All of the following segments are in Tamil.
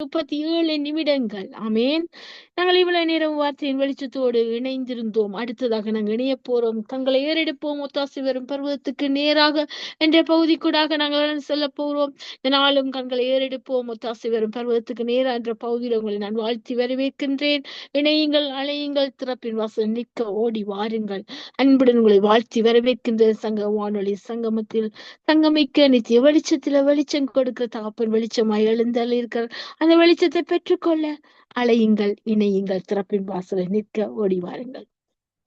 37 நிமிடங்கள். ஆமேன். நாங்கள் இவ்வளவு நேரம் வார்த்தையின் வெளிச்சத்தோடு இணைந்திருந்தோம். அடுத்ததாக நாங்கள் இணையப் போறோம். தங்களை ஏறெடுப்போம் ஒத்தாசை வரும் பருவத்துக்கு நேராக என்ற பகுதிக்கூடாக நாங்கள் செல்ல போறோம். இதனாலும் கண்களை ஏறெடுப்போம் ஒத்தாசை வரும் பருவத்துக்கு நேரா என்ற பகுதியில் உங்களை நான் வாழ்த்தி வரவேற்கின்றேன். இணையுங்கள், அலையுங்கள், திறப்பின் வாசல் நிற்க ஓடி வாருங்கள். அன்புடன் உங்களை வாழ்த்தி வரவேற்கின்ற சங்க வானொலி சங்கமத்தில் சங்கமிக்க நித்திய வெளிச்சத்துல வெளிச்சம் கொடுக்கிற தகப்பன் வெளிச்சமாய் எழுந்தருளி இருக்கிற அந்த வெளிச்சத்தை பெற்றுக்கொள்ள அலையுங்கள், இணையுங்கள், திறப்பின் வாசலை நிற்க ஓடி வாருங்கள்.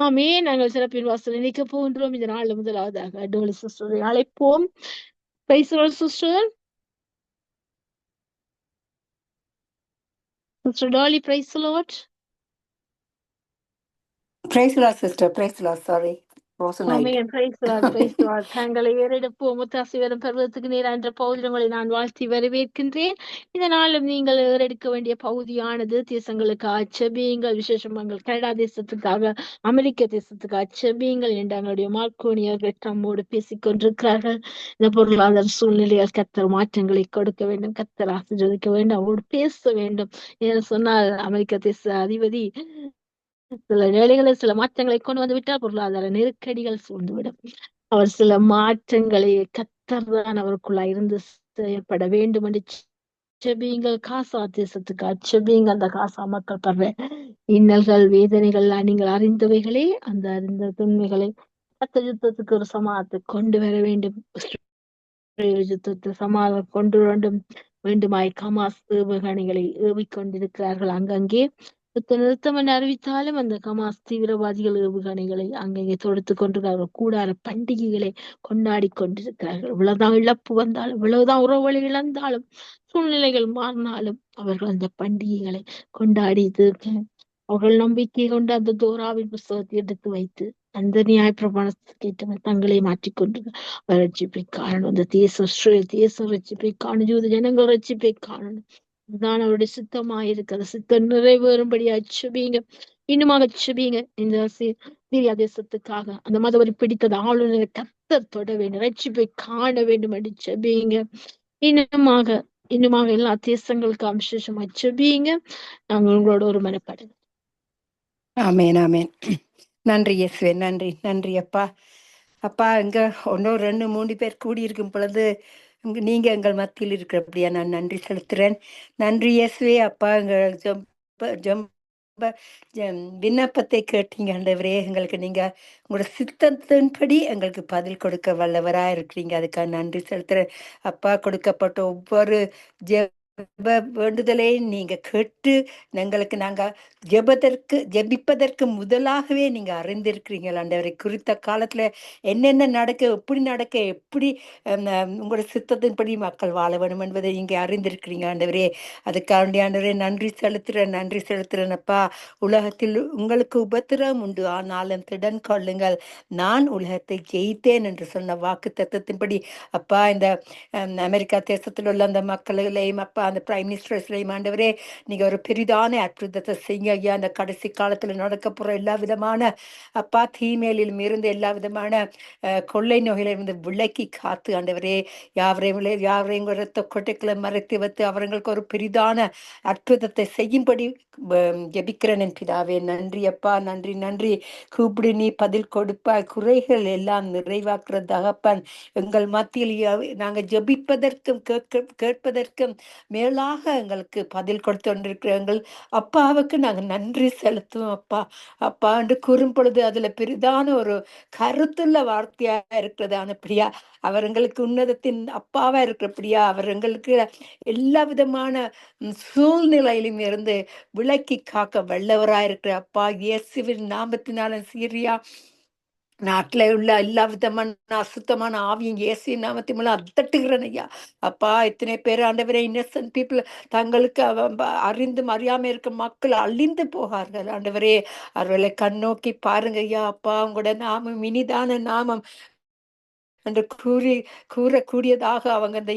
ஆமே, நாங்கள் சிறப்பின் வாசலை நிற்க போகின்றோம். இந்த நாள் முதலாவதாக டோலி சிஸ்டரை அழைப்போம். Sister Dolly, praise Lord. Praise the Lord, sister. Praise the Lord. Sorry. தங்களை ஏறெடுப்போம் ஒத்தாசை வரும் பருவத்துக்கு நேரா என்ற பகுதியில் உங்களை நான் வாழ்த்தி வரவேற்கின்றேன். இதனாலும் நீங்கள் ஏறெடுக்க வேண்டிய பகுதியானது தேசங்களுக்காக செபியுங்கள், விசேஷமாக கனடா தேசத்துக்காக, அமெரிக்க தேசத்துக்காக செபியுங்கள் என்று எங்களுடைய மார்க்கோனியர்கள் நம்மோடு பேசிக் கொண்டிருக்கிறார்கள். இந்த பொருளாதார சூழ்நிலையால் கர்த்தர் மாற்றங்களை கொடுக்க வேண்டும், கர்த்தர் ஆசீர்வதிக்க வேண்டும், அவரோடு பேச வேண்டும் என்று சொன்னால் அமெரிக்க தேச அதிபதி சில வேளைகளில் சில மாற்றங்களை கொண்டு வந்து விட்டால் பொருளாதார நெருக்கடிகள் சூழ்ந்துவிடும். அவர் சில மாற்றங்களை கர்த்தர் தான் அவருக்குள்ளா இருந்து செயல்பட வேண்டும் என்று செபியுங்கள். காசா தேசத்துக்கு செபியுங்கள். அந்த காசா மக்கள் படுற இன்னல்கள், வேதனைகள் நீங்கள் அறிந்தவைகளே. அந்த அறிந்த துன்மைகளை கர்த்தர் யுத்தத்துக்கு ஒரு சமாதத்தை கொண்டு வர வேண்டும். யுத்தத்தில் சமாதானம் கொண்டு வேண்டுமாய் கமாஸ் ஏவுகணைகளை ஏவிக்கொண்டிருக்கிறார்கள். அங்கங்கே நிறுத்தம் என்று அறிவித்தாலும் அந்த கமாஸ் தீவிரவாதிகள் ஏவுகணைகளை அங்கங்கே தொடுத்து கொண்டிருக்கிறார்கள். கூடார பண்டிகைகளை கொண்டாடி கொண்டிருக்கிறார்கள். இவ்வளவுதான் இழப்பு வந்தாலும், இவ்வளவுதான் உறவுகளை இழந்தாலும், சூழ்நிலைகள் மாறினாலும் அவர்கள் அந்த பண்டிகைகளை கொண்டாடி அவர்கள் நம்பிக்கை கொண்டு அந்த தோராவின் புஸ்தகத்தை எடுத்து வைத்து அந்த நியாய பிரமாணத்துக்கு தங்களை மாற்றிக்கொண்டு ரட்சிப்பை காணணும். அந்த தேசம் ரட்சிப்பை காணும், யூத ஜனங்கள் ரட்சிப்பை காணணும். இதுதான் அவருடைய சித்தமாயிருக்கு. சித்தம் நிறைவேறும்படி அச்சுபீங்க, இன்னுமாக அச்சுபீங்க. இந்த சீரியா தேசத்துக்காக அந்த மதவரி பிடித்தது ஆளுநரை கர்த்தர் தொட வேண்டும், ரட்சிப்பை காண வேண்டும் என்று செபியுங்க. இன்னுமாக எல்லா தேசங்களுக்கு விசேஷமா செபியுங்க. நாங்கள் உங்களோட ஒரு மனப்படுங்க. ஆமேன், ஆமேன். நன்றி இயேசுவே, நன்றி, நன்றி அப்பா. அப்பா, இங்க 1 2 3 பேர் கூடியிருக்கும் பொழுது நீங்க எங்கள் மத்தியில் இருக்கிறபடியா நான் நன்றி செலுத்துறேன். நன்றி இயேசுவே. அப்பா, எங்கள் விண்ணப்பத்தை கேட்டீங்க ஆண்டவரே. எங்களுக்கு நீங்க உங்களோட சித்தத்தின்படி எங்களுக்கு பதில் கொடுக்க வல்லவரா இருக்கிறீங்க. அதுக்காக நன்றி செலுத்துறேன் அப்பா. கொடுக்கப்பட்ட ஒவ்வொரு வேண்டுதலை நீங்க கேட்டு எங்களுக்கு நாங்க ஜெபிப்பதற்கு முதலாகவே நீங்க அறிந்திருக்கிறீங்க ஆண்டவரை. குறித்த காலத்துல என்னென்ன நடக்க, எப்படி உங்களோட சித்தத்தின்படி மக்கள் வாழ வேண்டும் என்பதை நீங்க அறிந்திருக்கிறீங்க ஆண்டவரே. அதுக்காண்டி ஆண்டவரே நன்றி செலுத்துறேன் அப்பா. உலகத்தில் உங்களுக்கு உபத்திரம் உண்டு, ஆனாலும் திடன் கொள்ளுங்கள், நான் உலகத்தை ஜெயித்தேன் என்று சொன்ன வாக்கு தத்துவத்தின்படி அப்பா, இந்த அமெரிக்கா தேசத்தில் உள்ள அந்த மக்களையும் அப்பா, அந்த பிரைம் மினிஸ்டர்ஸ்லையும் ஆண்டவரே நீங்க ஒரு பெரிதான அற்புதத்தை செய்யுங்க ஐயா. அந்த கடைசி காலத்துல நடக்க போற எல்லா விதமான அப்பா தீமையிலும் இருந்து, எல்லா விதமான கொள்ளை நோயில இருந்து விலக்கி காத்து ஆண்டவரே யாவரையும் ரத்த கொட்டைகளை மறைத்து வைத்து அவர்களுக்கு ஒரு பெரிதான அற்புதத்தை செய்யும்படி ஜெபிக்கிறேன் என் பிதாவே. நன்றி அப்பா, நன்றி, நன்றி. கூப்பிடு நீ பதில் கொடுப்பாய், குறைகள் எல்லாம் நிறைவாக்குற தகப்பன். எங்கள் மத்தியில் நாங்க ஜெபிப்பதற்கும் கேட்பதற்கும் மேலாக எங்களுக்கு பதில் கொடுத்து கொண்டிருக்கிற எங்கள் அப்பாவுக்கு நாங்க நன்றி செலுத்துவோம் அப்பா. அப்பா என்று கூறும் பொழுது அதுல பெரிதான ஒரு கருத்துள்ள வார்த்தையா இருக்கிறது. ஆனப்படியா அவர் எங்களுக்கு உன்னதத்தின் அப்பாவா இருக்கிறபடியா அவர் எங்களுக்கு எல்லா விதமான சூழ்நிலையிலும் இருந்து விலக்கி காக்க வல்லவராய் இருக்கிற அப்பா. இயேசுவின் நாமத்தினால சீரியா நாட்டுல உள்ள எல்லா விதமான அசுத்தமான ஆவியும் இயேசுவின் நாமத்தின் மூலம் அதட்டுகிறேன் ஐயா. அப்பா, இத்தனை பேர் ஆண்டவரே இன்னசென்ட் பீப்புள், தங்களுக்கு அறிந்தும் அறியாம இருக்க மக்கள் அழிந்து போகார்கள் ஆண்டவரே. அவர்களை கண்ணோக்கி பாருங்க ஐயா. அப்பா, உங்களோட நாமம் இனிதான நாமம் என்று கூறக்கூடியதாக அவங்க அந்த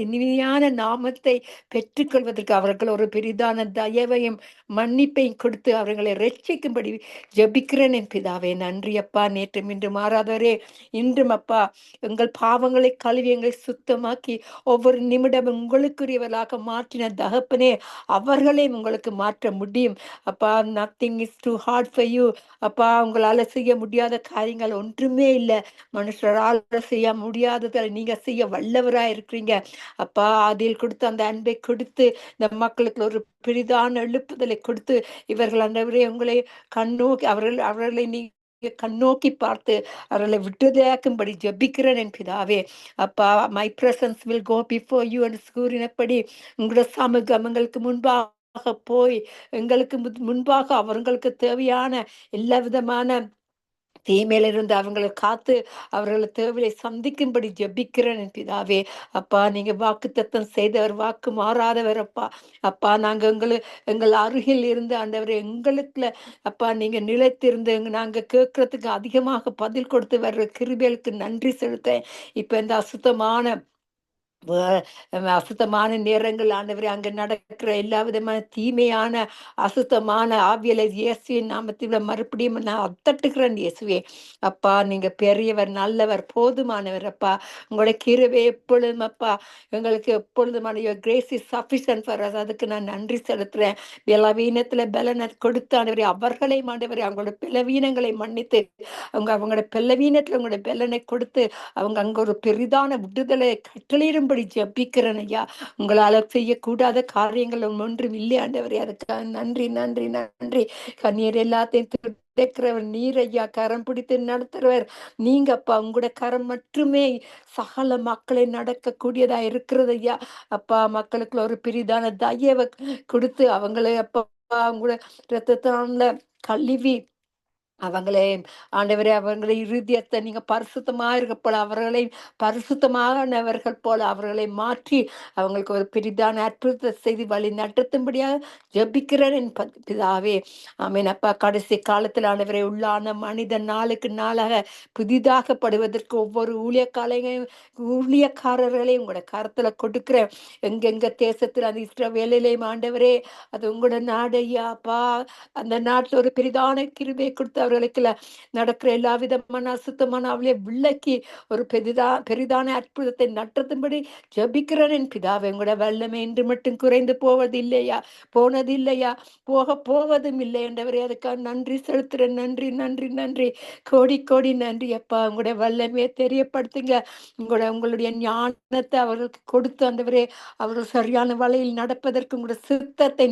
இனிமையான நாமத்தை பெற்றுக்கொள்வதற்கு அவர்கள் ஒரு பெரிதான தயவையும் மன்னிப்பையும் கொடுத்து அவர்களை ரட்சிக்கும்படி ஜெபிக்கிறேன் என் பிதாவே. நன்றி அப்பா. நேற்றும் இன்று மாறாதவரே, இன்றும் அப்பா எங்கள் பாவங்களை கழுவி எங்களை சுத்தமாக்கி ஒவ்வொரு நிமிடம் உங்களுக்குரியவர்களாக மாற்றின தகப்பனே, அவர்களையும் உங்களுக்கு மாற்ற முடியும் அப்பா. Nothing is too hard for you அப்பா. உங்களால செய்ய முடியாத காரியங்கள் ஒன்றுமே இல்லை. மனுஷரால் செய்ய முடியாததை நீங்க செய்ய வல்லவரா இருக்கிறீங்க அப்பா. அதில் கொடுத்து அந்த அன்பை கொடுத்து இந்த மக்களுக்கு ஒரு பெரிதான எழுப்புதலை கொடுத்து இவர்கள் அந்தவரே உங்களை கண்ணோக்கி அவர்களை நீங்க கண்ணோக்கி பார்த்து அவர்களை விடுதலையாக்கும்படி ஜெபிக்கிறேன் என் பிதாவே. அப்பா, my presence will go before you என்று கூறினபடி உங்களோட சமூகம் எங்களுக்கு முன்பாக போய் எங்களுக்கு முன்பாக அவர்களுக்கு தேவையான எல்லா விதமான தீமையிலிருந்து அவங்களை காத்து அவர்களை தேவையை சந்திக்கும்படி ஜெபிக்கிறேன் என் பிதாவே. அப்பா, நீங்க வாக்குத்தத்தம் செய்தவர், வாக்கு மாறாதவர் அப்பா. அப்பா, நாங்க எங்கள் அருகில் இருந்து ஆண்டவரை எங்களுக்குள்ள அப்பா நீங்க நிலைத்திருந்து நாங்க கேட்கறதுக்கு அதிகமாக பதில் கொடுத்து வர்ற கிருபைகளுக்கு நன்றி செலுத்தேன். இப்ப இந்த அசுத்தமான நேரங்கள் ஆண்டவரே, அங்க நடக்கிற எல்லா விதமான தீமையான அசுத்தமான ஆவியலை இயேசுவின் நாமத்தில் மறுபடியும் நான் அத்தட்டுகிறேன் இயேசுவே. அப்பா, நீங்க பெரியவர், நல்லவர், போதுமானவர் அப்பா. உங்களோட கிருபை எப்பொழுதும் அப்பா எங்களுக்கு எப்பொழுதுமான grace is sufficient for us. அதுக்கு நான் நன்றி செலுத்துறேன். பலவீனத்துல பலனை கொடுத்து ஆண்டவரே அவர்களை ஆண்டவரே அவங்களோட பலவீனங்களை மன்னித்து அவங்களோட பலவீனத்துல உங்களோட பலனை கொடுத்து அவங்க அங்க ஒரு பெரிதான விடுதலை கட்டளையிடும்படி ஜெபிக்கிறேன் ஐயா. உங்களால செய்யக்கூடாத காரியங்கள் ஒன்றும் இல்லை ஆண்டவரே. அதுக்காக நன்றி நன்றி நன்றி. கண்ணீர் எல்லாத்தையும் துடைக்கிறவர் நீர் ஐயா. கரம் பிடித்து நடத்துறவர் நீங்க அப்பா. உங்களோட கரம் மட்டுமே சகல மக்களை நடக்கக்கூடியதா இருக்கிறது ஐயா. அப்பா, மக்களுக்குள்ள ஒரு பெரிதான தயவை கொடுத்து அவங்களை அப்பா உங்களோட ரத்தத்தான்ல கழுவி அவங்களே ஆண்டவரே அவங்களை இருதயத்தை நீங்க பரிசுத்தமா இருக்க போல அவர்களை பரிசுத்தமானவர்கள் போல அவர்களை மாற்றி அவங்களுக்கு ஒரு பெரிதான அற்புதத்தை செய்து வழி நடத்தும்படியாக ஜெபிக்கிறேன் என் பிதாவே. ஆமீன் அப்பா. கடைசி காலத்தில் ஆண்டவரை உள்ளான மனிதன் நாளுக்கு நாளாக புதிதாகப்படுவதற்கு ஒவ்வொரு ஊழியக்காரர்களையும் உங்களோட கருத்துல கொடுக்கிறேன். எங்கெங்க தேசத்தில் அந்த இஸ்ரவேலிலேயும் ஆண்டவரே அது உங்களோட நாடையா அப்பா. அந்த நாட்டுல ஒரு பெரிதான கிருபை கொடுத்து அவர்களுக்கு நடக்கிற எல்லா விதமான அசுத்தமான அவளை விளக்கி ஒரு பெரிதான அற்புதத்தை நடத்தும்படி ஜெபிக்கிறேன் என் பிதாவே. உங்களோட வல்லமை இன்று மட்டும் குறைந்து போவது இல்லையா, போனது இல்லையா, போவதும் இல்லை என்றவரே. அதுக்காக நன்றி செலுத்துறேன். நன்றி நன்றி நன்றி, கோடி கோடி நன்றி அப்பா. உங்களுடைய வல்லமையை தெரியப்படுத்துங்க. உங்களுடைய ஞானத்தை அவர்களுக்கு கொடுத்து ஆண்டவரே அவர்கள் சரியான வழியில் நடப்பதற்கு உங்களுடைய சித்தத்தை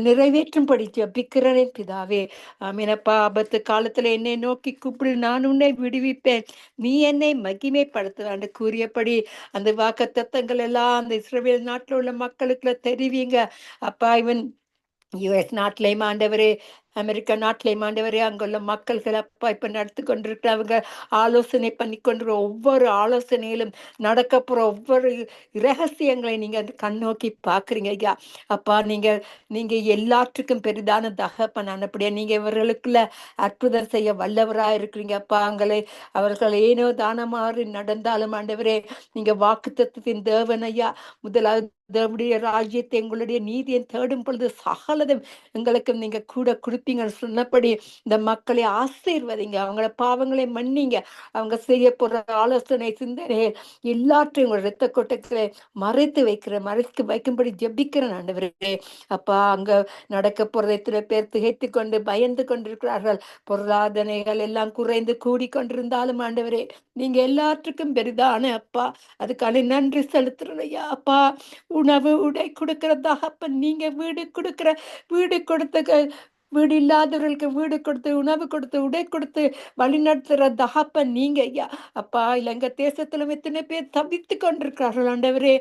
நிறைவேற்றும்படி ஜெபிக்கிறேன் பிதாவே. ஆமீனப்பா. ஆபத்து காலத்துல என்னை நோக்கி கூப்பிடு, நான் உன்னை விடுவிப்பேன், நீ என்னை மகிமைப்படுத்துவான்னு கூறியபடி அந்த வாக்கு தத்தங்கள் எல்லாம் அந்த இஸ்ரவேல் நாட்டில் உள்ள மக்களுக்குள்ள தெரிவிங்க அப்பா. இவன் யுஎஸ் நாட்டிலையும் ஆண்டவரே, அமெரிக்கா நாட்டிலையும் ஆண்டவரே, அங்குள்ள மக்கள்கள் அப்பா இப்ப நடத்தி கொண்டிருக்கிறவங்க ஆலோசனை பண்ணி கொண்டிருக்கிற ஒவ்வொரு ஆலோசனையிலும் நடக்க போற ஒவ்வொரு இரகசியங்களை நீங்க கண்ணோக்கி பாக்குறீங்க ஐயா. அப்பா, நீங்க எல்லாற்றுக்கும் பெரிதான தகப்பன். அப்படியே நீங்க இவர்களுக்குள்ள அற்புதம் செய்ய வல்லவரா இருக்கிறீங்க அப்பா. அவர்கள் ஏனோ தானமாறி நடந்தாலும் ஆண்டவரே நீங்க வாக்குத்தத்தத்தின் தேவன் ஐயா. முதலாவது தேவனுடைய ராஜ்யத்தை எங்களுடைய நீதியை தேடும் பொழுது சகலதும் எங்களுக்கும் நீங்க கூட கொடுப்பீங்கன்னு சொன்னபடி இந்த மக்களை ஆசீர்வதிங்க. அவங்கள பாவங்களை மன்னிங்க. அவங்க செய்ய போற ஆலோசனை சிந்தனை எல்லாற்றையும் உங்களோட இரத்த கொட்டைகளை மறைத்து வைக்கும்படி ஜெபிக்கிறேன் ஆண்டவரே. அப்பா, அங்க நடக்க போறதை எத்தனை பேர் திகைத்து கொண்டு பயந்து கொண்டிருக்கிறார்கள். பொருளாதாரங்கள் எல்லாம் குறைந்து கூடிக்கொண்டிருந்தாலும் ஆண்டவரே நீங்க எல்லாற்றுக்கும் பெரிதான அப்பா. அதுக்கான நன்றி செலுத்துறேன் ஐயா. அப்பா, உணவு உடை கொடுக்கிற தகப்பன் நீங்க. வீடு கொடுத்த வீடு இல்லாதவர்களுக்கு வீடு கொடுத்து உணவு கொடுத்து உடை கொடுத்து வழி நடத்துற தகப்பன் நீங்க ஐயா. அப்பா, இலங்கை தேசத்துல எத்தனை பேர் தவித்து கொண்டிருக்கிறார்கள் ஆண்டவரே.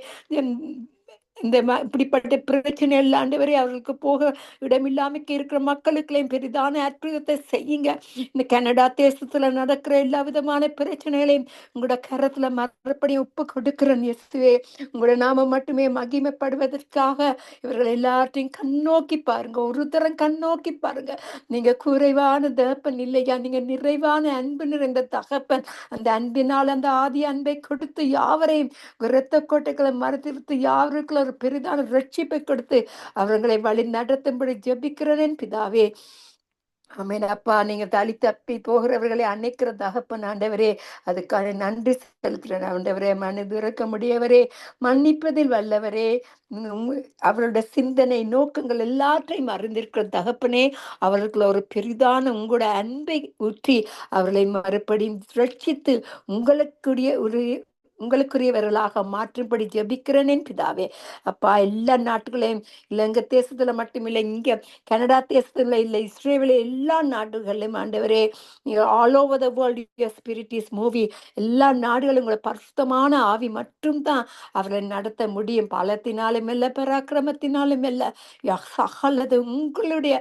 இந்த இப்படிப்பட்ட பிரச்சனை எல்லாம் ஆண்டவரே அவர்களுக்கு போக இடமில்லாம இருக்கிற மக்களுக்கெல்லாம் பெரிதான அற்புதத்தை செய்யுங்க. இந்த கனடா தேசத்துல நடக்கிற எல்லா விதமான பிரச்சனைகளையும் உங்களோட கரத்துல மறுபடியும் ஒப்பு கொடுக்கிறேன் இயேசுவே. உங்களோட நாம மட்டுமே மகிமைப்படுவதற்காக இவர்கள் எல்லாத்தையும் கண்ணோக்கி பாருங்க, ஒரு தரம் கண்ணோக்கி பாருங்க. நீங்க குறைவான தகப்பன் இல்லையா, நீங்க நிறைவான அன்பு நிறைந்த தகப்பன். அந்த அன்பினால் அந்த ஆதி அன்பை கொடுத்து யாவரையும் இரத்த கோட்டைகளை மறுத்திருத்து யாவருக்குள்ள ஒரு பெரிதான ரட்சிப்பை கொடுத்து அவர்களை வழி நடத்தும்படி ஜெபிக்கிறேன் பிதாவே. ஆமென் அப்பா. நீங்க தள்ளி தப்பி போகிறவர்களை அணைக்கிற தகப்பன் ஆண்டவரே, அதுக்காக நன்றி செலுத்துறேன் ஆண்டவரே. மனது இறக்க முடியவரே, மன்னிப்பதில் வல்லவரே, அவருடைய சிந்தனை நோக்கங்கள் எல்லாற்றையும் அறிந்திருக்கிற தகப்பனே, அவர்களுக்குள்ள ஒரு பெரிதான உங்களோட அன்பை ஊற்றி அவர்களை மறுபடியும் ரட்சித்து உங்களுக்குரியவர்களாக மாற்றும்படி ஜெபிக்கிறேன் பிதாவே. அப்பா, எல்லா நாட்டுகளையும் இலங்கை தேசத்துல மட்டுமில்லை, இங்க கனடா தேசத்துல இல்லை, இஸ்ரேலில் எல்லா நாடுகளிலும் ஆண்டவரே, all over the world your spirit is movie. எல்லா நாடுகளும் உங்களை பரிசுத்தமான ஆவி மட்டும்தான் அவர்களை நடத்த முடியும். பலத்தினாலும் இல்லை, பராக்கிரமத்தினாலும் இல்லை, சகலது உங்களுடைய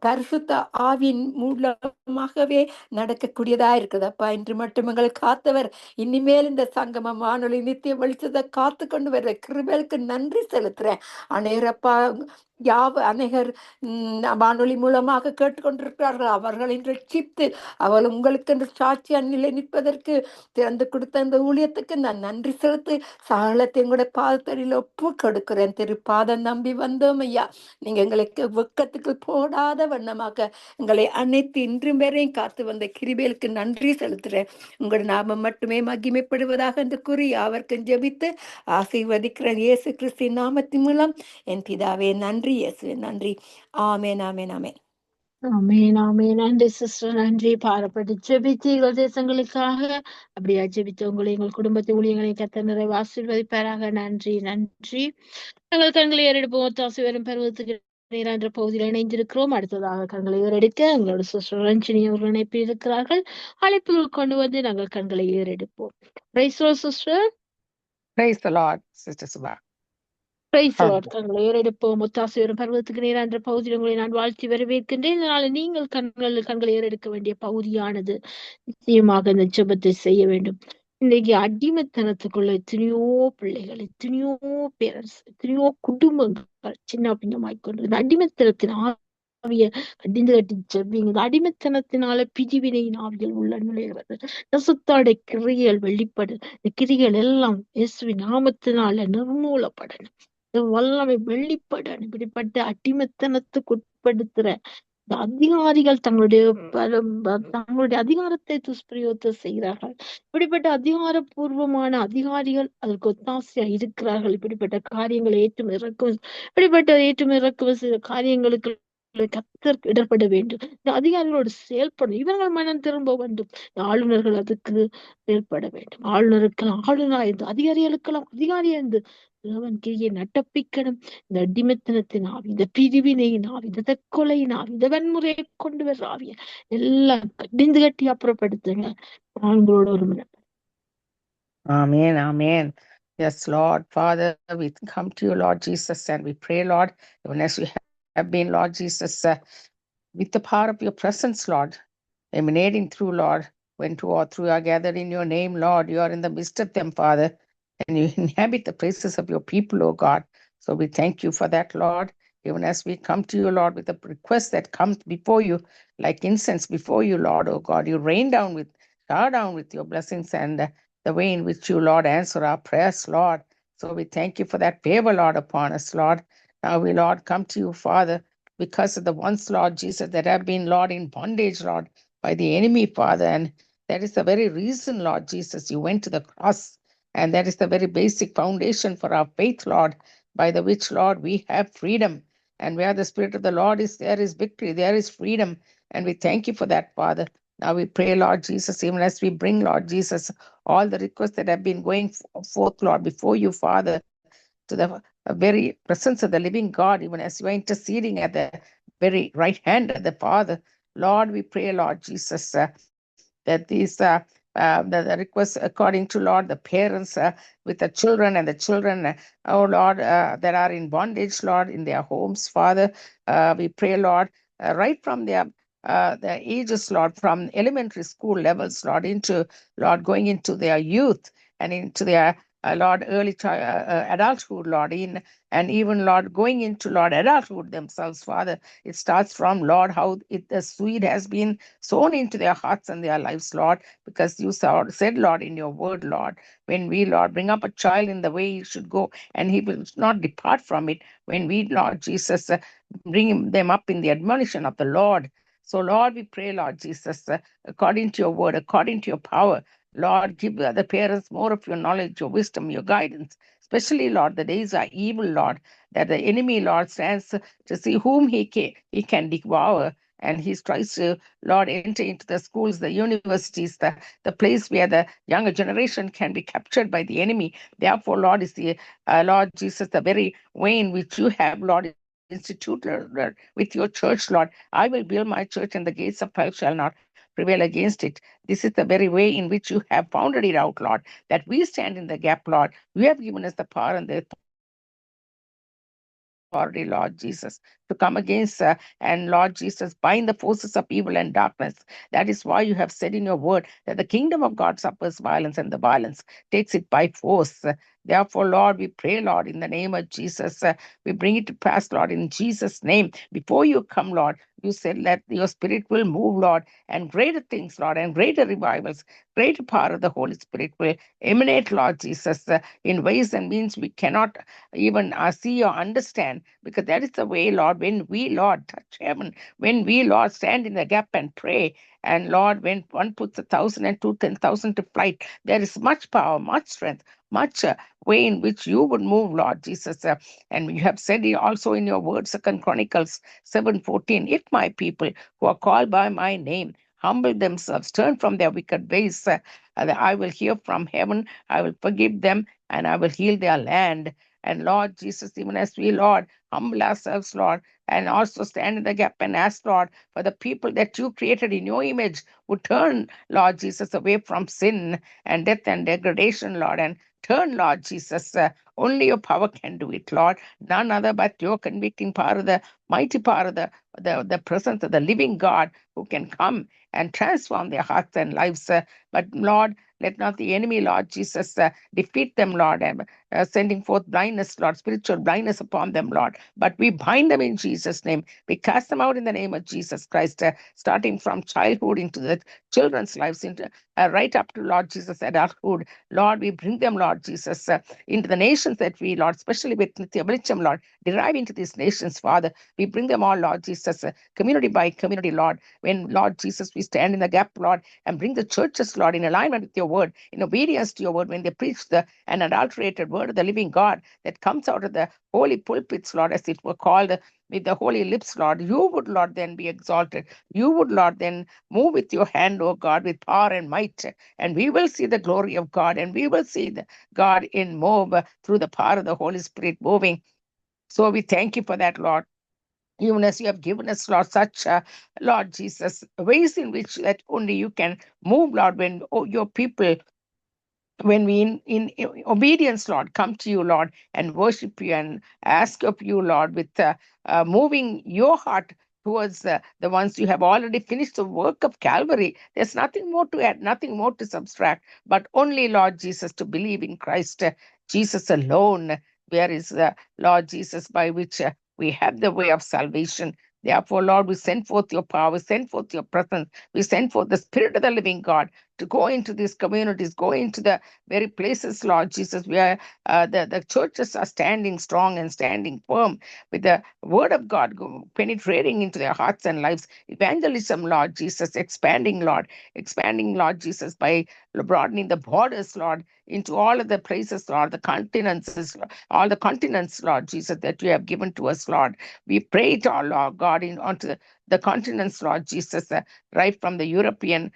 பரிசுத்த ஆவியின் மூலமாகவே நடக்கக்கூடியதா இருக்குது. அப்பா, இன்று மட்டும் எங்களை காத்தவர், இனிமேல் இந்த சங்கம வானொலி நித்திய வெளிச்சத்தை காத்து கொண்டு வர்ற கிருபைக்கு நன்றி செலுத்துறேன். அநேகப்பா அநேகர் வானொலி மூலமாக கேட்டுக்கொண்டிருக்கிறார்கள். அவர்களின் ரட்சித்து அவள் உங்களுக்கு சாட்சியா நிலை நிற்பதற்கு திறந்து கொடுத்த அந்த ஊழியத்துக்கு நான் நன்றி செலுத்து சகலத்தை எங்களுடைய பாதத்தடியில் ஒப்பு கொடுக்கிறேன். திருப்பாதம் நம்பி வந்தோம் ஐயா. நீங்க எங்களுக்கு வெக்கத்துக்கு போடாத வண்ணமாக எங்களை அனைத்து இன்றும் வரையும் காத்து வந்த கிருபைகளுக்கு நன்றி செலுத்துறேன். உங்களோட நாமம் மட்டுமே மகிமைப்படுவதாக என்று கூறி அவருக்கும் ஜெபித்து ஆசீர்வதிக்கிறேன் இயேசு கிறிஸ்துவின் நாமத்தின் மூலம் என் பிதாவே. நன்றி இயேசுவே, நன்றி. ஆமென், ஆமென், ஆமென். ஆமென், ஆமென். நன்றி சிஸ்டர், நன்றி. பாரப்பட்டு ஜெபித்தீர்கள் தேசங்களுக்காக. அப்படியா ஜெபித்த உங்களை எங்கள் குடும்பத்தை ஊழியங்களை கர்த்தர் நிறைவு ஆசீர்வதிப்பாராக. நன்றி, நன்றி. நாங்கள் கண்களை ஏறெடுப்போம். ஒத்தாசை வரும் பருவத்துக்கு என்ற பகுதியில் இணைந்திருக்கிறோம். அடுத்ததாக கண்களை ஏறெடுக்க எங்களோட சிஸ்டர் ரஞ்சினி அவர்கள் இணைப்பில் இருக்கிறார்கள். அழைப்புகள் கொண்டு வந்து நாங்கள் கண்களை ஏறெடுப்போம். Praise the Lord sister. Praise the Lord, Sister Subha. Praise the Lord. கண்களை ஏறெடுப்போம். ஒத்தாசை வரும் பருவத்துக்கு நேரா என்ற பகுதியில் உங்களை நான் வாழ்த்தி வரவேற்கின்றேன். இதனால நீங்கள் கண்களை ஏறெடுக்க வேண்டிய பகுதியானது நிச்சயமாக இந்த ஜெபத்தை செய்ய வேண்டும். இன்னைக்கு அடிமைத்தனத்துக்குள்ள எத்தனையோ பிள்ளைகள், எத்தனையோ பேரண்ட்ஸ், எத்தனையோ குடும்பங்கள் சின்ன பின்னமாய்க்கொண்டு இந்த அடிமைத்தனத்தின் ஆவிய கடிந்து கட்டி ஜெபிங்க. இந்த அடிமைத்தனத்தினால பிரிவினையின் ஆவிகள் உள்ள நுழைகிறது. நசுத்தாடைய கிரியைகள் வெளிப்படு. இந்த கிரிகள் எல்லாம் இயேசுவின் நாமத்தினால நிர்மூலப்படணும். இந்த வல்லமை வெளிப்படணும். இப்படிப்பட்ட அடிமைத்தனத்துக்கு உட்படுத்துற இந்த அதிகாரிகள் தங்களுடைய அதிகாரத்தை துஷ்பிரயோகம் செய்கிறார்கள். இப்படிப்பட்ட அதிகாரப்பூர்வமான அதிகாரிகள் அதற்கு ஒத்தாசையா இருக்கிறார்கள். இப்படிப்பட்ட காரியங்களை ஏற்றும் இறக்கும் சில காரியங்களுக்கு கர்த்தர் இடர்பட வேண்டும். இந்த அதிகாரிகளோடு செயல்படும். இவர்கள் மனம் திரும்ப வேண்டும். ஆளுநர்கள் அதுக்கு செயல்பட வேண்டும். ஆளுநர் இந்த அதிகாரிகளுக்கெல்லாம் அதிகாரி என்று தேவன் கிரியை நடப்பிக்கணும். இந்த அடிமைத்தனத்தின் ஆவி, இந்த பிரிவினையின் ஆவி, இந்த தற்கொலையின் ஆவி, இந்த வன்முறையை கொண்டு வர்ற ஆவிய எல்லாம் கடிந்து கட்டி அப்புறப்படுத்துங்க. உங்களோட ஒரு minute. Amen, amen. Yes, Lord, Father, we come to you, Lord Jesus, and we pray, Lord, even as we have been, Lord Jesus, with the power of your presence, Lord, emanating through, Lord, when two or three are gathered in your name, Lord, you are in the midst of them, Father, and you inhabit the praises of your people, O God. So we thank you for that, Lord, even as we come to you, Lord, with a request that comes before you, like incense before you, Lord, O God. You shower down with your blessings and the way in which you, Lord, answer our prayers, Lord. So we thank you for that favor, Lord, upon us, Lord. Now we, Lord, come to you, Father, because of the ones, Lord Jesus, that have been, Lord, in bondage, Lord, by the enemy, Father. And that is the very reason, Lord Jesus, you went to the cross. And that is the very basic foundation for our faith, Lord, by the which, Lord, we have freedom. And where the Spirit of the Lord is, there is victory, there is freedom. And we thank you for that, Father. Now we pray, Lord Jesus, even as we bring, Lord Jesus, all the requests that have been going forth, Lord, before you, Father, to the very presence of the living God, even as you are interceding at the very right hand of the Father. Lord, we pray, Lord Jesus, that these, the request according to Lord, the parents with the children and the children, oh Lord, that are in bondage, Lord, in their homes, Father. We pray, Lord, right from the ages, Lord, from elementary school levels, Lord, into, Lord, going into their youth and into their, Lord, early adulthood, Lord, and even, Lord, going into, Lord, adulthood themselves, Father. It starts from, Lord, how the seed has been sown into their hearts and their lives, Lord, because you said, Lord, in your word, Lord, when we, Lord, bring up a child in the way he should go, and he will not depart from it, when we, Lord Jesus, bring them up in the admonition of the Lord. So, Lord, we pray, Lord Jesus, according to your word, according to your power, Lord, give the parents more of your knowledge, your wisdom, your guidance. Especially, Lord, the days are evil, Lord, that the enemy, Lord, stands to see whom he can devour. And he tries to, Lord, enter into the schools, the universities, the place where the younger generation can be captured by the enemy. Therefore, Lord, is the Lord Jesus, the very way in which you have, Lord, instituted with your church, Lord. I will build my church, and the gates of hell shall not prevail against it. This is the very way in which you have founded it out, Lord, that we stand in the gap, Lord. You have given us the power and the authority, Lord Jesus, to come against and, Lord Jesus, bind the forces of evil and darkness. That is why you have said in your word that the kingdom of God suffers violence, and the violence takes it by force. Therefore, Lord, we pray, Lord, in the name of Jesus, we bring it to pass, Lord, in Jesus' name. Before you come, Lord, you said that your spirit will move, Lord, and greater things, Lord, and greater revivals, greater power of the Holy Spirit will emanate, Lord Jesus, in ways and means we cannot even see or understand, because that is the way, Lord, when we, Lord, touch heaven, when we, Lord, stand in the gap and pray, and Lord, when one puts 1,000 and 10,000 to flight, there is much power, much strength, much way in which you would move, Lord Jesus. And you have said it also in your word, 2 Chronicles 7:14, if my people who are called by my name humble themselves, turn from their wicked ways, I will hear from heaven, I will forgive them, and I will heal their land. And Lord Jesus, even as we, Lord, humble ourselves, Lord, and also stand in the gap and ask, Lord, for the people that you created in your image would turn, Lord Jesus, away from sin and death and degradation, Lord, and turn, Lord Jesus. Only your power can do it, Lord. None other but your convicting power, the mighty power, the presence of the living God who can come and transform their hearts and lives. But Lord, let not the enemy, Lord Jesus, defeat them, Lord, sending forth blindness, Lord, spiritual blindness upon them, Lord. But we bind them in Jesus' name. We cast them out in the name of Jesus Christ, starting from childhood into the children's lives, into right up to, Lord Jesus, adulthood. Lord, we bring them, Lord Jesus, into the nations that we, Lord, especially with Nithya Velicham, Lord, derive into these nations, Father. We bring them all, Lord Jesus, community by community, Lord. When, Lord Jesus, we stand in the gap, Lord, and bring the churches, Lord, in alignment with your word, in obedience to your word, when they preach the unadulterated word of the living God that comes out of the holy pulpits, Lord, as it were called, with the holy lips, Lord, you would, Lord, then be exalted. You would, Lord, then move with your hand, oh God, with power and might. And we will see the glory of God, and we will see the God in move through the power of the Holy Spirit moving. So we thank you for that, Lord. Even as you have given us, Lord, such, Lord Jesus, ways in which that only you can move, Lord, when your people, when we in obedience, Lord, come to you, Lord, and worship you and ask of you, Lord, with moving your heart towards the ones you have already finished the work of Calvary. There's nothing more to add, nothing more to subtract, but only, Lord Jesus, to believe in Christ Jesus alone. Where is the Lord Jesus, by which we have the way of salvation. Therefore, Lord, we send forth your power, we send forth your presence, we send forth the Spirit of the living God to go into these communities, go into the very places, Lord Jesus, where the churches are standing strong and standing firm with the word of God penetrating into their hearts and lives. Evangelism, Lord Jesus, expanding, Lord Jesus, by broadening the borders, Lord, into all of the places, Lord, the continents, all the continents, Lord Jesus, that you have given to us, Lord. We pray it all, Lord God, onto the continents, Lord Jesus, right from the European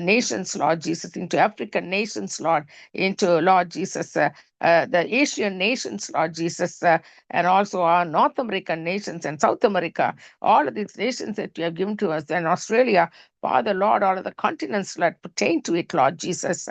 nations, Lord Jesus, into African nations, Lord, into, Lord Jesus, the Asian nations, Lord Jesus, and also our North American nations and South America, all of these nations that you have given to us, and Australia, Father, Lord, all of the continents that pertain to it, Lord Jesus.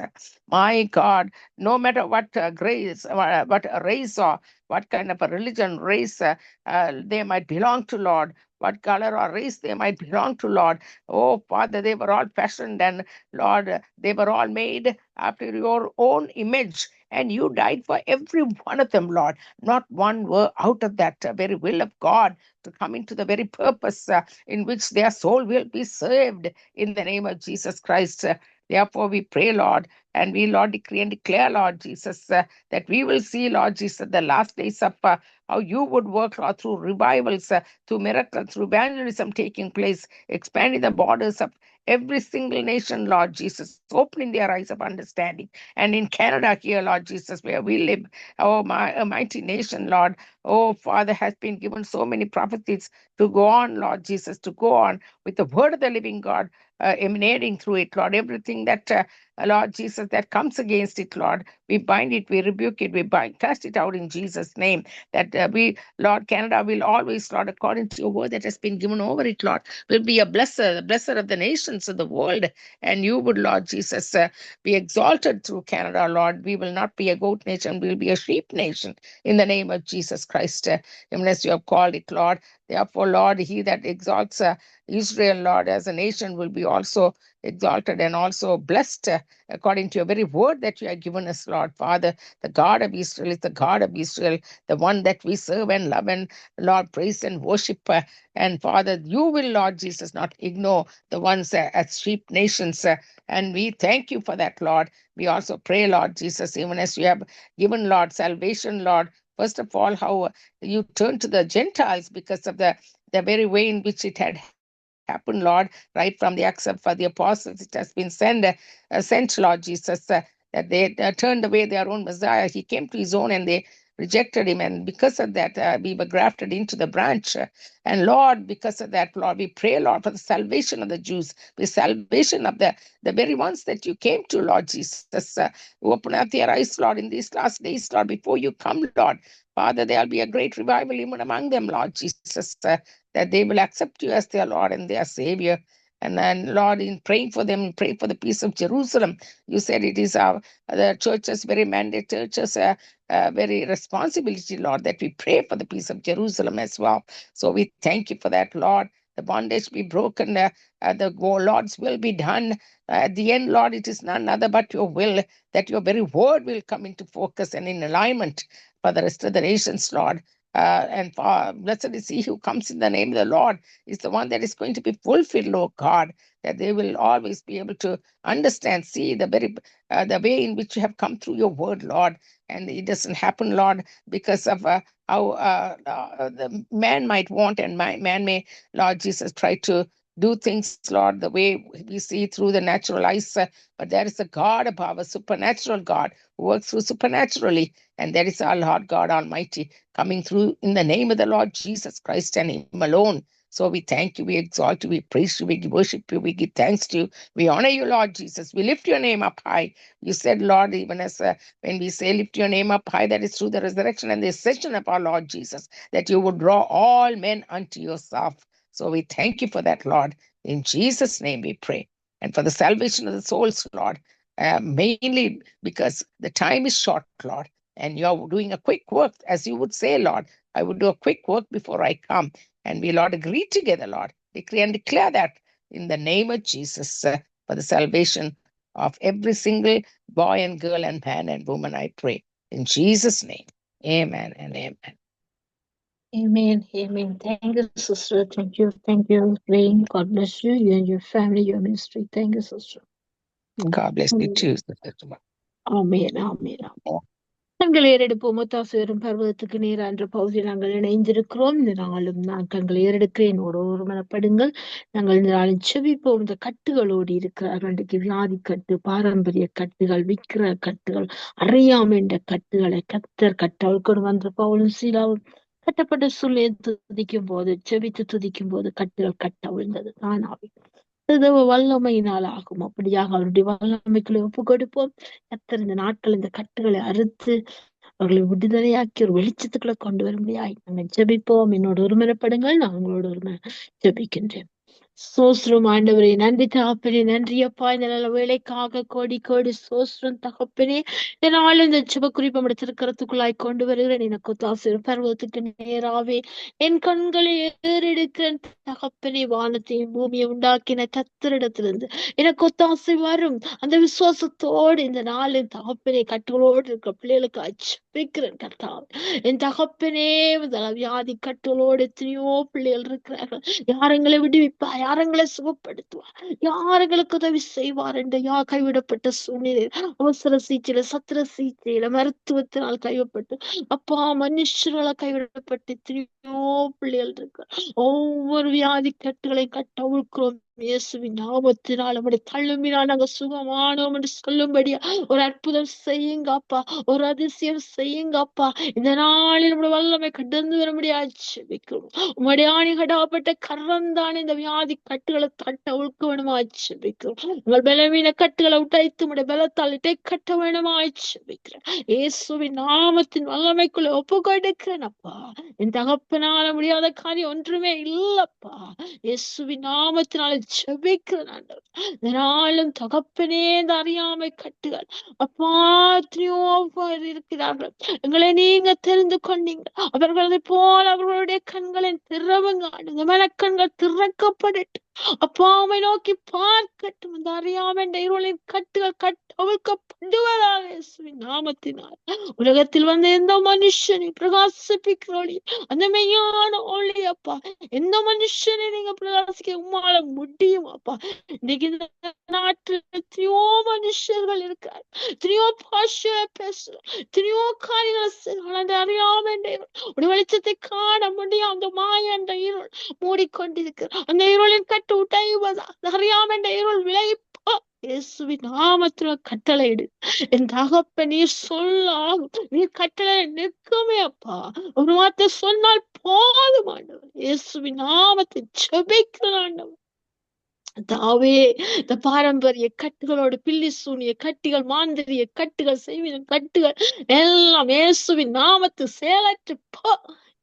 My God, no matter what what a race or what kind of a religion, race they might belong to, Lord, what color or race they might belong to, Lord. Oh, Father, they were all fashioned, and Lord, they were all made after your own image, and you died for every one of them, Lord. Not one were out of that very will of God to come into the very purpose in which their soul will be saved in the name of Jesus Christ. Therefore, we pray, Lord, and we, Lord, decree and declare, Lord Jesus, that we will see, Lord Jesus, the last days of how you would work, Lord, through revivals, through miracles, through evangelism taking place, expanding the borders of every single nation, Lord Jesus, opening their eyes of understanding. And in Canada here, Lord Jesus, where we live, oh, a mighty nation, Lord, oh, Father, has been given so many prophecies to go on, Lord Jesus, to go on with the word of the living God emanating through it, Lord. Everything that, Lord Jesus, that comes against it, Lord, we bind it, we rebuke it, we cast it out in Jesus' name. That we, Lord, Canada will always, Lord, according to your word that has been given over it, Lord, will be a blesser, the blesser of the nations of the world. And you would, Lord Jesus, be exalted through Canada, Lord. We will not be a goat nation, we will be a sheep nation in the name of Jesus Christ, even as you have called it, Lord. Therefore, Lord, he that exalts Israel, Lord, as a nation will be also exalted and also blessed according to your very word that you have given us, Lord. Father, the God of Israel is the God of Israel, the one that we serve and love and, Lord, praise and worship. And Father, you will, Lord Jesus, not ignore the ones as sheep nations. And we thank you for that, Lord. We also pray, Lord Jesus, even as you have given, Lord, salvation, Lord. First of all, how you turned to the Gentiles because of the very way in which it had happened, Lord, right from the acts of the apostles. It has been sent, Lord Jesus, that they turned away their own Messiah. He came to his own and they rejected him. And because of that, we were grafted into the branch. And Lord, because of that, Lord, we pray, Lord, for the salvation of the Jews, the salvation of the very ones that you came to, Lord Jesus. Open up their eyes, Lord, in these last days, Lord, before you come, Lord. Father, there'll be a great revival even among them, Lord Jesus, that they will accept you as their Lord and their Savior. And then, Lord, in praying for them, pray for the peace of Jerusalem. You said it is the church's very mandate, church's very responsibility, Lord, that we pray for the peace of Jerusalem as well. So we thank you for that, Lord. The bondage be broken, the Lord's will be done. At the end, Lord, it is none other but your will, that your very word will come into focus and in alignment for the rest of the nations, Lord. And blessed is he who comes in the name of the Lord, is the one that is going to be fulfilled, Lord God, that they will always be able to understand, see the very the way in which you have come through your word, Lord. And it doesn't happen, Lord, because of how the man might want, and man may, Lord Jesus, try to do things, Lord, the way we see through the natural eyes. But there is a God above, a supernatural God who works through supernaturally. And there is our Lord God Almighty coming through in the name of the Lord Jesus Christ and him alone. So we thank you, we exalt you, we praise you, we worship you, we give thanks to you. We honor you, Lord Jesus. We lift your name up high. You said, Lord, even as when we say lift your name up high, that is through the resurrection and the ascension of our Lord Jesus, that you would draw all men unto yourself. So we thank you for that, Lord. In Jesus' name we pray. And for the salvation of the souls, Lord, mainly because the time is short, Lord, and you're doing a quick work, as you would say, Lord. I would do a quick work before I come. And we, Lord, agree together, Lord, decree and declare that in the name of Jesus for the salvation of every single boy and girl and man and woman, I pray. In Jesus' name, amen and amen. Amen. Amen. Thank you, sister. Thank you. Thank you, praying. God bless you, you and your family, your ministry. Thank you, sister. God bless you too, Sister Tuma. Amen. Amen. நாங்கள் ஏறெடுப்போம் ஒத்தாசுவரும் பருவத்துக்கு நேரா என்ற பகுதியில் நாங்கள் இணைந்திருக்கிறோம். இந்த நாளும் நாங்கள் ஏறெடுக்கிறேன் ஒரு மனப்படுங்கள். நாங்கள் இந்த நாளில் செவிப்போம். இந்த கட்டுகளோடு இருக்கிறார்கள். இன்றைக்கு வியாதி கட்டு, பாரம்பரிய கட்டுகள், விக்கிர கட்டுகள், அறியாமை என்ற கட்டுகளை கத்தர் கட்டவள் கொண்டு வந்த பவுலும் சீலாவும் கட்டப்பட்ட சூழ்நிலை துதிக்கும் போது, செவித்து துதிக்கும் போது கட்டுகள் கட்ட விழுந்தது தானாவே. வல்லமையினால் ஆகும். அப்படியாக அவருடைய வல்லமைக்குள்ளே ஒப்பு கொடுப்போம். கத்தர் இந்த நாட்கள் இந்த கட்டுகளை அறுத்து அவர்களை விடுதலையாக்கி ஒரு வெளிச்சத்துக்குள்ள கொண்டு வரும்படியாய் நாங்கள் ஜெபிப்போம். என்னோட ஒருமனப்படுங்கள், நான் உங்களோட ஒருமன ஜெபிக்கின்றேன். சோஸ்திரம் ஆண்டவரே, நன்றி தகப்பனே, நன்றி அப்பா, இந்த நல்ல வேலைக்காக கோடி கோடி சோஸ்திரம் தகப்பனே. என்னாலும் இந்த ஜெப குறிப்பை முடித்திருக்கிறதுக்குள்ளாய் கொண்டு வருகிறேன். எனக்கு தாசிர் பருவத்துக்கு நேராவே என் கண்களை ஏறெடுக்கிறேன் தகப்பனே. வானத்தையும் பூமியை உண்டாக்கின கத்தரிடத்திலிருந்து எனக்கு ஒத்தாசை வரும். அந்த விசுவாசத்தோடு இந்த நாளின் தகப்பனே கட்டுகளோடு இருக்கிற பிள்ளைகளுக்கு அச்சபிக்கிறேன் கர்த்தாவே. என் தகப்பனே, வியாதி கட்டுகளோடு எத்தனையோ பிள்ளைகள் இருக்கிறார்கள். யாரங்களை விடுவிப்பார், யாரங்களை சுகப்படுத்துவார், யாரங்களுக்கு உதவி செய்வார் என்று கைவிடப்பட்ட சூழ்நிலை, அவசர சிகிச்சையில, சத்திர சிகிச்சையில, மருத்துவத்தினால் கைவிடப்பட்டு அப்பா மனுஷர்களால் கைவிடப்பட்டு எத்தனையோ பிள்ளைகள் இருக்கு. ஒவ்வொரு வியாதி கட்டுகளை கட்டவிழ்க்கிறோம் இயேசுவின் நாமத்தினால். நம்முடைய தள்ளுமினால் நாங்க சுகமானோம் என்று சொல்லும்படியா ஒரு அற்புதம் செய்யுங்க அப்பா, ஒரு அதிசயம் செய்யுங்க அப்பா. இந்த நாளில் நம்முடைய வல்லமை கடந்து வர முடியாது. உம்முடைய ஆணி கடாப்பட்ட கரம்தான் இந்த வியாதி கட்டுகளை தட்ட உழுக்க வேணுமா ஆட்சேபிக்கிறோம். உங்கள் பலவீன கட்டுகளை உடைத்து உடைய பலத்தால் இட்டை கட்ட வேணுமா ஆட்சேபிக்கிறேன். இயேசுவின் நாமத்தின் வல்லமைக்குள்ள ஒப்பு கொடுக்கிறேன் அப்பா. என் தகப்பனால முடியாத காரியம் ஒன்றுமே இல்லப்பா. இயேசுவின் நாமத்தினால ஜெபிக்கிறேன் ஆண்டவர். இதனாலும் தகப்பனே, இந்த அறியாமை கட்டுகள் அப்பா எத்தனையோ பேர் இருக்கிறார்கள். எங்களை நீங்க தெரிந்து கொண்டீங்க. அவர்களை போல அவர்களுடைய கண்களின் திறவுங்க, மனக்கண்கள் திறக்கப்படட்டும். அப்பாவை நோக்கி பார்க்கட்டும். அந்த அறியாமை என்ற இருளின் கட்டுகள் கட்டவிழ்க்கப்படுவதாக இயேசுவின் நாமத்தினால். உலகத்தில் வந்து எந்த மனுஷனை பிரகாசிப்பிக்கிறோம் அந்த மெய்யான ஒளி அப்பா, எந்த மனுஷனை நீங்க பிரகாசிக்க உம்மால முடியும் அப்பா. இன்னைக்கு இந்த நாட்டில் எத்தனையோ மனுஷர்கள் இருக்காரு, எத்தனையோ பாஷையை பேசுறோம், எத்தனையோ காரியங்களை செய்யலாம். அந்த அறியாமை என்ற இருள், வெளிச்சத்தை காண முடியும். அந்த மாய என்ற இருள் மூடிக்கொண்டிருக்கிற அந்த இருளின் கட்டு உடைவதா, அறியாமை என்ற இருள் விளைப்பா இயேசுவின் நாமத்துல கட்டளையிடு. என் தகப்ப நீர் சொல்லாகும், நீர் கட்டளை நிற்குமே அப்பா. ஒரு வார்த்தை சொன்னால் போதும் ஆண்டவர். இயேசுவின் நாமத்தை ஜெபிக்கிறேன் ஆண்டவர். தாவே, இந்த பாரம்பரிய கட்டுகளோடு பில்லி சூனிய கட்டிகள், மாந்திரிய கட்டுகள், செய்வின கட்டுகள் எல்லாம் இயேசுவின் நாமத்து செயலற்று போ.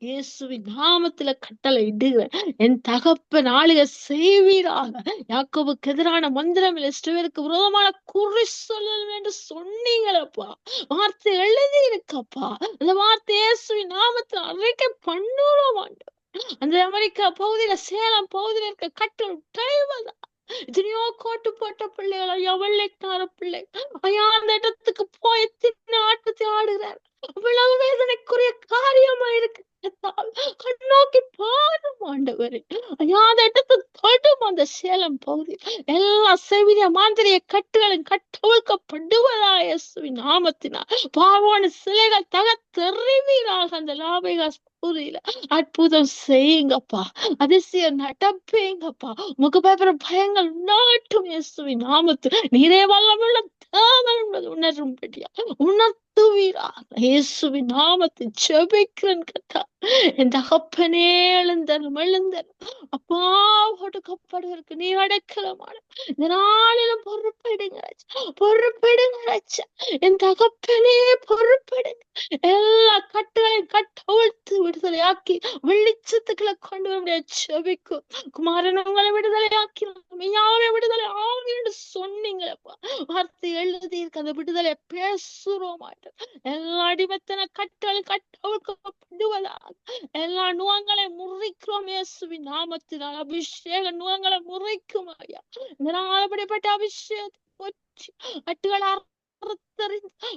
இயேசுவின் நாமத்துல கட்டளை இடுகிறேன். என் தகப்பன் ஆளுக செய்வீராக. யாக்கோபுக்கு எதிரான மந்திரம் இஸ்ரவேலுக்கு விரோதமான குறி சொல்லணும் என்று சொன்னீங்களப்பா. வார்த்தை எழுதி இருக்கப்பா. அந்த வார்த்தை இயேசுவின் நாமத்துல அறிக்கை பண்ணுறோம் ஆண்டவர். அந்த அமெரிக்கா பகுதியில, சேலம் பகுதியில இருக்க கட்டளை உடைவதா. எத்தனையோ கோட்டு போட்ட பிள்ளைகள், ஐயா வெள்ளைக்கார பிள்ளைகள், ஐயா அந்த இடத்துக்கு போய் தின்ன ஆட்டத்தை ஆடுகிறார். அவ்வளவு வேதனைக்குரிய காரியமா இருக்கு. கண்ணோக்கி பாரும் ஆண்டவரே. ஐயா அந்த இடத்தை தொடும். அந்த சேலம் பகுதி எல்லா செவிலிய மாந்திரிய கட்டுகளும் கட்டவிழ்க்கப்படுவதா இயேசுவின் நாமத்தினால். பாவான சிலைகள் தகத்தெறிவீராக அந்த லாபேகாஸ் பகுதியில அற்புதம் செய்யுங்கப்பா, அதிசயம் நடப்பீங்கப்பா. உமக்கு பயப்பட பயங்கள் உண்டாகட்டும் இயேசுவின் நாமத்தில். நீரே வல்லமுள்ள தேவன் என்பது உணரும்படியா உணர்த்துவீராக இயேசுவின் நாமத்தை ஜெபிக்கிறேன் கர்த்தா. என் தகப்பனே, எழுந்தரும் அப்பா, ஒடுக்கப்படுவதற்கு நீ அடைக்கலமான இந்த நாளிலும் பொறுப்பெடுங்க பொறுப்பெடுங்க. என் தகப்பனே பொறுப்பெடுங்க. எல்லா கட்டுகளையும் கட்டவிழ்த்து விடுதலையாக்கி வெளிச்சத்துக்களை கொண்டு வர முடியாது ஜெபிக்கும். குமாரன் உங்களை விடுதலையாக்கி மெய்யாவே விடுதலை ஆவி என்று சொன்னீங்களப்பா. வார்த்தை எழுதி இருக்க அந்த விடுதலை பேசுறோம் மாட்டோம். எல்லா அடிமத்தன கட்டுகள் கட்டவிழ்க்கப்படுவதாக எல்லா நுகங்களை முறிக்கிறோம் இயேசுவின் நாமத்தினால். அபிஷேக நுகங்களை முறிக்கும் ஐயா. இந்த நாள் அப்படிப்பட்ட அபிஷேகத்தை அட்டுகள்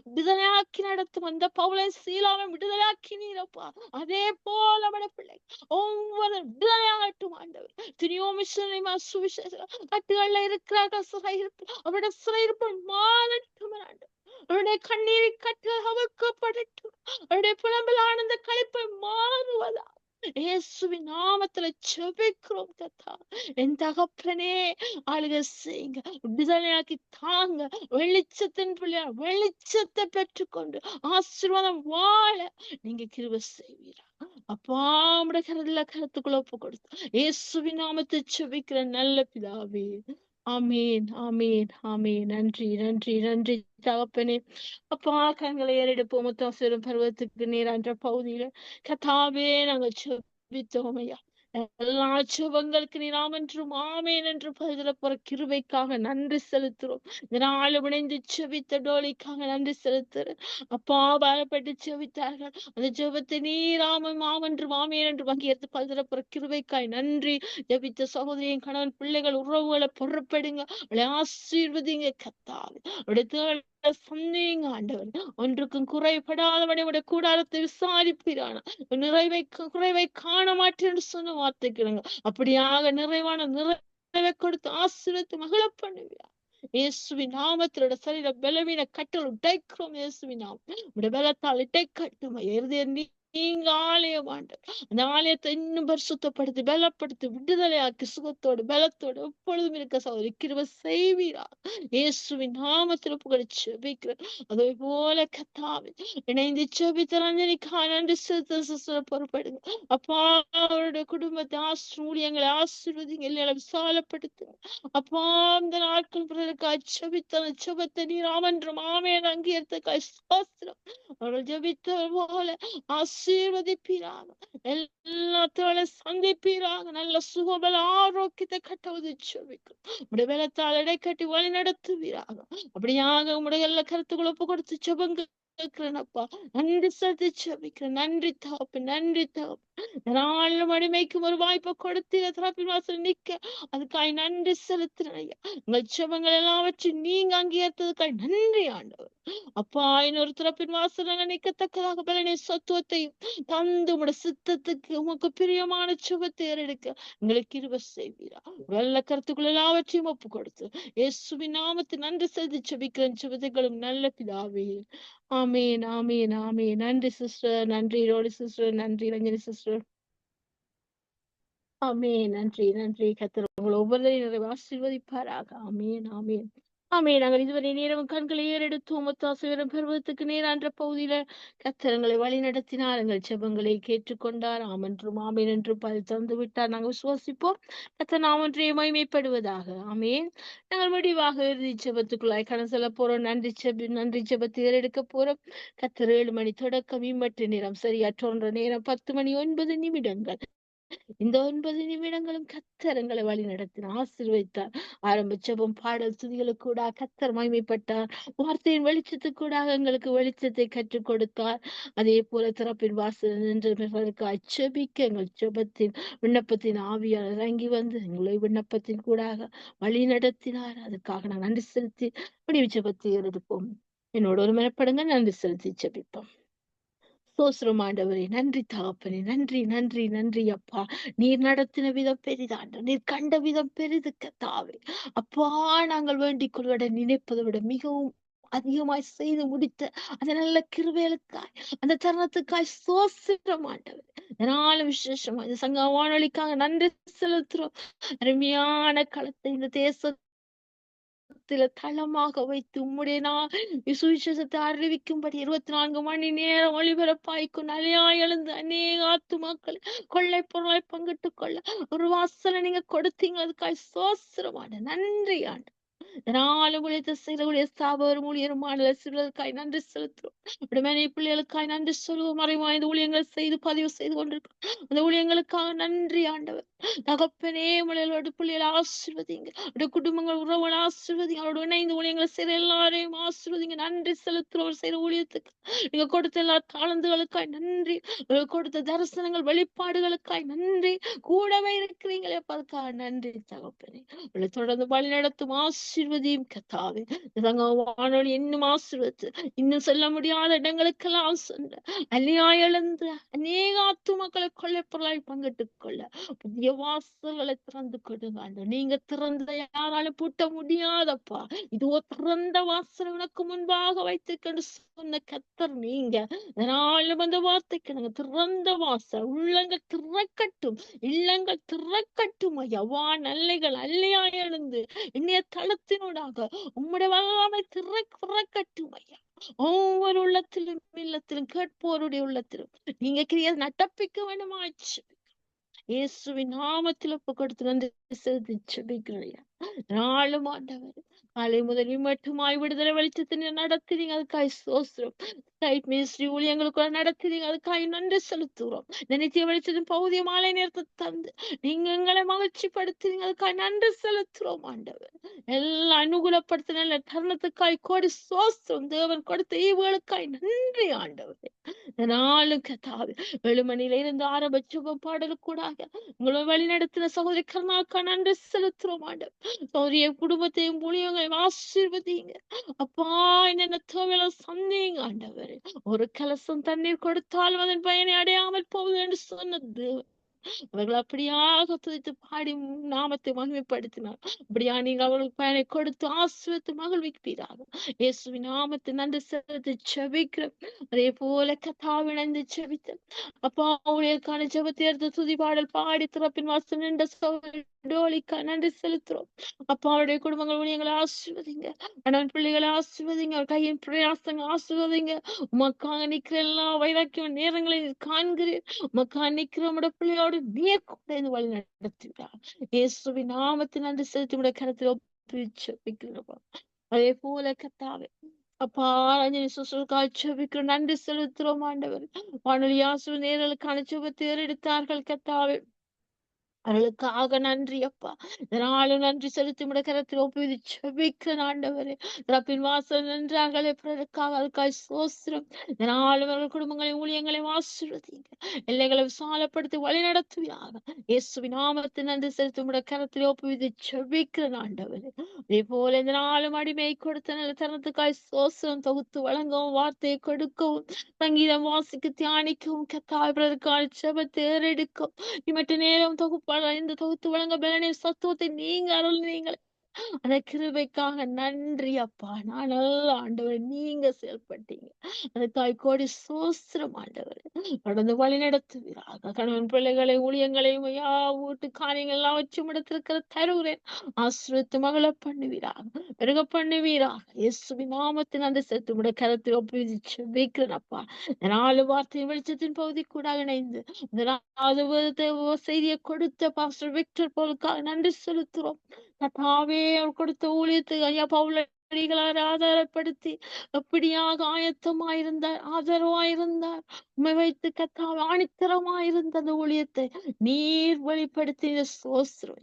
விடுதலையாக்கி நடத்தும் அந்த பவுலை சீலாவை விடுதலையாக்கினீரப்பா. அதே போல நம்முடைய பிள்ளை ஒவ்வொரு விடுதலையாகட்டும் ஆண்டவர். திரியோ மிஷனரிமா சுவிசேஷ கட்டுகள்ல இருக்கிறார்கள் சிறையிருப்பு, அவருடைய சிறையிருப்பு மாறட்டும் ஆண்டவர். அவருடைய கண்ணீரை கட்டுகள் அவிழ்க்கப்படட்டும். அவருடைய புலம்பில் ஆனந்த கழிப்பை மாறுவதா இயேசுவின் நாமத்துல ஜெபிக்கிறோம் கர்த்தா. என் தகப்பனே ஆளுக செய்யுங்க, விடுதலையாக்கி தாங்க. வெளிச்சத்தின் பிள்ளையா வெளிச்சத்தை பெற்றுக்கொண்டு ஆசீர்வாதம் வாழ நீங்க கிருபை செய்வீரா அப்பா. உம்முடைய கரத்துல கருத்துக்குள்ள ஒப்பு கொடுத்து இயேசுவின் நாமத்தை ஜெபிக்கிற நல்ல பிதாவே. ஆமீன், ஆமீன், ஆமீன். நன்றி, நன்றி, நன்றி தகப்பனே. அப்பா, கண்களை ஏறெடுப்போம். முத்தாசிரும் பருவத்துக்கு நேரான்ற பகுதியில கத்தாவே நாங்கள் செபித்தோம் ஐயா. எல்லா சுபங்களுக்கு நீராம் என்றும் ஆமேன் என்று பதில போற கிருபைக்காக நன்றி செலுத்துறோம். இதனாலும் இணைந்து செபித்த டோலிக்காக நன்றி செலுத்துறேன். அப்பா, பயப்பட்டு செபித்தார்கள். அந்த ஜெபத்தை நீராமன் மாவென்று ஆமேன் என்று பங்கேற்று பதில போற கிருபைக்காய் நன்றி. ஜெபித்த சகோதரியின் கணவன் பிள்ளைகள் உறவுகளை பொறுப்படுங்க, அவளை ஆசீர்வதிங்க கத்தாவே. அவருடைய சொன்னீங்க ஆண்டவர், ஒன்றுக்கும் குறைபடாதவனை உடைய கூடாரத்தை விசாரிப்பீரான குறைவை காண மாட்டேன் என்று சொன்ன வார்த்தைக்கு அப்படியாக நிறைவான நிறைவை கொடுத்து ஆசீர்வதித்து மகிழ பண்ணுவீரா. இயேசுவின் நாமத்திலோட சரீர பலவீன கட்டல் உடைக்கிறோம். இயேசுவின் நாமம் உடைய பலத்தால் இடைக்கட்டும். நீங்க ஆலயம் ஆண்டவர், அந்த ஆலயத்தை இன்னும் பரிசுத்தப்படுத்தி பலப்படுத்தி விடுதலையாக்கி சுகத்தோடு பலத்தோடு எப்பொழுதும் இருக்க சகோதரி கிருபை செய்வீரா. இயேசுவின் நாமத்தில் புகழ்ச்சி செபிக்கிறேன். அதே போல கத்தாவே இணைந்து செபித்த ரஞ்சனிக்கா நன்றி செலுத்த பொறுப்படுங்க. அப்பா, அவருடைய குடும்பத்தை ஊழியங்களை ஆசீர்வதிங்க, இல்லையா விசாலப்படுத்துங்க. அப்பா, இந்த நாட்கள் பிறருக்காய் செபித்த செபத்தை நீர் ஆமென்றும் ஆமேன் அங்கீகரித்தக்காய் ஸ்தோத்திரம். அவர்கள் ஜெபித்தவர் போல ஆசீர்வதிப்பீராக, எல்லாத்தோட சந்திப்பீராக, நல்ல சுகபல ஆரோக்கியத்தை கட்டுவது செபிக்கும். உடைய பலத்தால் இடைக்கட்டி வழி நடத்துவீராக. அப்படியாக உடைய எல்லா கருத்துக்களை ஒப்பு கொடுத்து செபங்க கேட்கிறேனப்பா. நன்றி செலுத்தி செபிக்கிறேன். நன்றி தகப்பன், நன்றி தகப்பன். நாளும் அடிமைக்கும் ஒரு வாய்ப்பை கொடுத்து திறப்பின் வாசல் நிக்க அதுக்காய் நன்றி செலுத்துறேன் ஐயா. உங்கள் செபங்கள் எல்லாவற்றையும் நீங்க அங்கீகரித்ததுக்காய் நன்றி ஆண்டவர். அப்பா, இன்னொரு திறப்பின் வாசல் நிக்கத்தக்கதாக பலனை சத்துவத்தையும் தந்து உடைய சித்தத்துக்கு உமக்கு பிரியமான சுபத்தை ஏறெடுக்க எங்களுக்கு கிருபை செய்வீரா. நல்ல கருத்துக்கள் எல்லாவற்றையும் ஒப்பு கொடுத்து இயேசுவின் நாமத்தை நன்றி செலுத்தி செபிக்கிறேன். சுபத்தைகளும் நல்ல பிதாவே, ஆமேன், ஆமேன், ஆமேன். நன்றி சிஸ்டர், நன்றி ரோடி சிஸ்டர், நன்றி ரஞ்சனி சிஸ்டர். ஆமேன். நன்றி, நன்றி. கர்த்தர் உங்களை ஒவ்வொருவரையும் ஆசீர்வதிப்பாராக. ஆமேன், ஆமேன், ஆமேன். நாங்கள் இதுவரை நேரம் கண்களை ஏறெடுத்தோம். முத்தாசிவரம் பருவத்துக்கு நேரான்ற பகுதியில கர்த்தரங்களை வழி நடத்தினார். எங்கள் செபங்களை கேட்டுக்கொண்டார். ஆமென்றும் ஆமேன் என்று பதில் தந்து விட்டார். நாங்கள் விசுவாசிப்போம். கர்த்தர் நாம் ஒன்றைய மகிமைப்படுவதாக. ஆமேன். நாங்கள் முடிவாக இறுதி செபத்துக்குள்ளாய் கடந்து செல்ல போறோம். நன்றி செபத்தை ஏறெடுக்க போறோம். கர்த்தர் 7 மணி தொடக்கம் இம்மட்டு நேரம் சரியாற்றோன்ற நேரம் 10 மணி 9 நிமிடங்கள். இந்த 9 நிமிடங்களும் கர்த்தரங்களை வழி நடத்தின ஆசீர்வதித்தார். ஆரம்ப ஜெபம் பாடல் துதிகளுக்கு கூட கர்த்தர் மகிமைப்பட்டார். வார்த்தையின் வெளிச்சத்துக்கு கூட எங்களுக்கு வெளிச்சத்தை கற்றுக் கொடுத்தார். அதே போல திறப்பின் வாசல் நின்றவர்களுக்கு அச்சபிக்க எங்கள் ஜெபத்தின் விண்ணப்பத்தின் ஆவியால் இறங்கி வந்து எங்களை விண்ணப்பத்தின் கூட வழி நடத்தினார். அதுக்காக நான் நன்றி செலுத்தி முடிவு ஜெபத்தை எடுப்போம். என்னோட ஒரு மனப்படுங்க. நன்றி செலுத்தி ஜெபிப்போம். சோஸ்ரம் ஆண்டவரே, நன்றி தகப்பனே, நன்றி, நன்றி, நன்றி அப்பா. நீர் நடத்தின விதம் பெரிதாண்டு, நீர் கண்ட விதம் பெரிது கர்த்தாவே. அப்பா, நாங்கள் வேண்டிக் கொள்வதை நினைப்பதை விட மிகவும் அதிகமாய் செய்து முடித்த அந்த நல்ல கிருபைகளுக்காய், அந்த தருணத்துக்காய் சோஸ்ரம் ஆண்டவர். இதனால விசேஷமா இந்த சங்க வானொலிக்காக நன்றி செலுத்துறோம். அருமையான களத்தை இந்த தேச தளமாக வைத்து உம்முடைய சுவிசேஷத்தை அறிவிக்கும்படி 24 மணி நேரம் ஒளிபரப்பாய்க்கும் நிலையாய் எழுந்து அநேக ஆத்துமாக்களை கொள்ளை பொருளாய் பங்கிட்டுக் கொள்ள ஒரு வாசலை நீங்க கொடுத்தீங்க. அதுக்காய் சோஸ்திரமான நன்றி ஆண்டு. இதனால உழைத்த செய்யக்கூடிய ஸ்தாபகர் ஊழியருமான சிறுவதற்காய் நன்றி செலுத்துறோம். விடுமனை பிள்ளைகளுக்காய் நன்றி சொல்லுவோம். மறைவாய்ந்த ஊழியங்கள் செய்து பதிவு செய்து கொண்டிருக்கிறோம். அந்த ஊழியங்களுக்காக நன்றி ஆண்டவர். தகப்பனே, உங்களோட பிள்ளைகளை ஆசீர்வதிங்க. அவருடைய குடும்பங்கள் உறவுகளை ஆசீர்வதிங்க. அவரோட இணைந்து ஊழியங்களை செய்யற எல்லாரையும் ஆசீர்வதிங்க. நன்றி செலுத்துறவர் செய்யற ஊழியத்துக்கு நீங்க கொடுத்த எல்லா தாளந்துகளுக்காய் நன்றி. கொடுத்த தரிசனங்கள் வெளிப்பாடுகளுக்காய் நன்றி. கூடவே இருக்கிறீங்களே அதுக்காக நன்றி தகப்பனே. தொடர்ந்து வழி நடத்தும் ஆசீர்வதியும் கர்த்தாவே. வானொலி இன்னும் ஆசீர்வதித்து இன்னும் சொல்ல முடியாத இடங்களுக்கெல்லாம் சென்று அநியாய எழுந்து அநேக ஆத்துமக்களை கொள்ளை பொருளாய் பங்கிட்டுக் கொள்ள புதிய வாசல்களை திறந்து கொடுங்க. நீங்க திறந்த யாராலும் பூட்ட முடியாதப்பா. இதுவோ திறந்த வாசல் உனக்கு முன்பாக வைத்துக்கொண்டு சொன்ன கர்த்தர் நீங்க. அதனாலும் அந்த வார்த்தைக்கு நாங்க திறந்த வாசல் உள்ளங்கள் திறக்கட்டும், இல்லங்கள் திறக்கட்டும் ஐயா. நல்லைகள் அல்லையா எழுந்து இன்றைய தளத்தினூடாக உம்முடைய வல்லமை திறக்கட்டும் ஐயா. ஒவ்வொரு உள்ளத்திலும் இல்லத்திலும் கேட்போருடைய உள்ளத்திலும் நீங்க கிரியை நடப்பிக்க வேண்டுமாச்சு. இயேசுவின் நாமத்தில் ஒப்பு கொடுத்து நன்றி செலுத்தி ஜெபிக்கிறேன். நாளும் ஆண்டவர் காலை முதல் மட்டுமாய் விடுதலை வெளிச்சத்தினை நடத்தினீங்க, அதுக்காய் சோஸ்திரம். ரைட் மினிஸ்ட்ரி ஊழியங்களுக்குள்ள நடத்தினீங்க, அதுக்காய் நன்றி செலுத்துகிறோம். இந்த நித்திய வெளிச்சத்தின் பகுதிய மாலை நேரத்தை தந்து நீங்க எங்களை மகிழ்ச்சிப்படுத்தினீங்க, அதுக்காய் நன்றி செலுத்துகிறோம் ஆண்டவர். எல்லாம் அனுகூலப்படுத்தின தருணத்துக்காய் கோடி சோஸ்திரம். தேவன் கொடுத்த ஈவுகளுக்காய் நன்றி ஆண்டவர். நாளும் கத்தாவே 7 மணியில இருந்து ஆரம்ப சுப பாடலுக்கூடாக உங்களை வழிநடத்தின சகோதரி கருணாக்கா நன்றி செலுத்துறோம் ஆண்டவர். சகோதரிய குடும்பத்தையும் ஊழியங்களையும் ஆசீர்வதிங்க அப்பா. என்னென்ன தேவையில சந்தேங்க ஆண்டவர். ஒரு கலசம் தண்ணீர் கொடுத்தாலும் அதன் பயனை அடையாமல் போகுது என்று சொன்னது. அவர்கள் அப்படியாக துதித்து பாடி நாமத்தை மகிமைப்படுத்தினார். அப்படியா நீங்க அவர்களுக்கு பயனை கொடுத்து ஆசீர்வதித்து மகிழ்விப்பீராக. இயேசுவின் நாமத்தை நன்றி செலுத்தி ஜெபிக்கிறோம். அதே போல கத்தாவிணைந்து ஜெபித்த அப்பா ஊழியருக்கான ஜெபத்தை எடுத்து துதி பாடல் பாடி திறப்பின் வாசல் நின்ற டோலிக்கா நன்றி செலுத்துறோம். அப்பா அவருடைய குடும்பங்கள் ஊழியங்களை ஆசீர்வதிங்க. அண்ணன் பிள்ளைகளை ஆசீர்வதிங்க. அவர் கையின் பிரயாசங்கள் ஆசீர்வதிங்க. உமக்காக நிக்கிற எல்லா வைராக்கியம் நேரங்களை காண்கிறேன். உமக்காக நிக்கிற உடைய பிள்ளையோடு நேர்கொண்டு வழி நடத்துகிறார். இயேசுவின் நாமத்தை நன்றி செலுத்தி உடைய கருத்தில் ஒப்புவிக்கிறோம். அதே போல கத்தாவே அப்பா ரஞ்சனி சுசுக்காய் ஜெபிக்கிறோம். நன்றி செலுத்துறோம் ஆண்டவர். வானொலி ஆசீர்வாத நேரலுக்கான ஜெபத்தை ஏறெடுத்தார்கள் கத்தாவே. அவர்களுக்காக நன்றி அப்பா. இதனாலும் நன்றி செலுத்தி உடைய கரத்தில் ஒப்புவித்து ஜெபிக்கிறேன் ஆண்டவரே. திறப்பின் வாசல் நின்றார்களே பிறருக்காக அதுக்காய் சோஸ்திரம். இதனாலும் அவர்கள் குடும்பங்களை ஊழியங்களை ஆசீர்வதிங்க. எல்லைகளை விசாலப்படுத்தி வழி நடத்துவீராக. இயேசுவின் நாமத்தை நன்றி செலுத்தி உடைய கரத்தில் ஒப்புவித்து ஜெபிக்கிறேன் ஆண்டவரே. அதே போல இந்த நாளும் அடிமை கொடுத்த நல்ல தருணத்துக்காய் சோஸ்திரம் தொகுத்து வழங்கவும் வார்த்தையை கொடுக்கவும் சங்கீதம் வாசிக்க தியானிக்கவும் கத்தாய் பிறருக்கான ஜெபத்தை ஏறெடுக்கும் இமட்டு நேரம் தொகுப்பு இந்த தொகுத்து வழங்க பலனை சத்துவத்தை நீங்க அருள்னீங்களே அந்த கிருபைக்காக நன்றி அப்பா. நான் நல்ல ஆண்டவர் நீங்க செயல்பட்டீங்க. அதுக்காய் கோடி சோஸ்திரம் ஆண்டவர். தொடர்ந்து வழி நடத்துவீராக. கணவன் பிள்ளைகளை ஊழியங்களையும் வீட்டு காரியங்கள் எல்லாம் வச்சு முடத்திருக்கிற தருகிறேன். ஆசிரியத்து மகளை பண்ணுவீராக. பெருக பண்ணுவீராக. இயேசுவின் நாமத்தின் அந்த செத்து முட கரத்தில் ஒப்புவிச்சு வைக்கிறேன் அப்பா. 4 வார்த்தையின் வெளிச்சத்தின் பகுதி கூட இணைந்து செய்தியை கொடுத்த பாஸ்டர் விக்டர் போலுக்காக நன்றி செலுத்துறோம். கர்த்தாவே அவர் கொடுத்த ஊழியத்தை ஐயா பவுலடிகளார் ஆதாரப்படுத்தி எப்படியாக ஆயத்தமாயிருந்தார், ஆதரவாயிருந்தார். உண்மை வைத்து கர்த்தாவே ஆணித்தரமாயிருந்த அந்த ஊழியத்தை நீர் வெளிப்படுத்தின சோஸ்திரம்.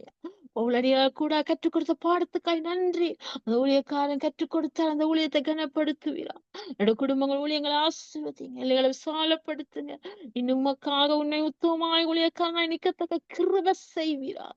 பவுலடியார் கூட கற்றுக் கொடுத்த பாடத்துக்காய் நன்றி. அந்த ஊழியக்காரன் கற்றுக் கொடுத்தார். அந்த ஊழியத்தை கனப்படுத்துவீரா. என்னோட குடும்பங்கள் ஊழியங்களை ஆசீர்வதிங்க. எல்லைகளை விசாலப்படுத்துங்க. இன்னும் உமக்காக உன்னை உத்தமமாய் ஊழியக்காரனாய் நிற்கத்தக்க கிருபை செய்வீரா.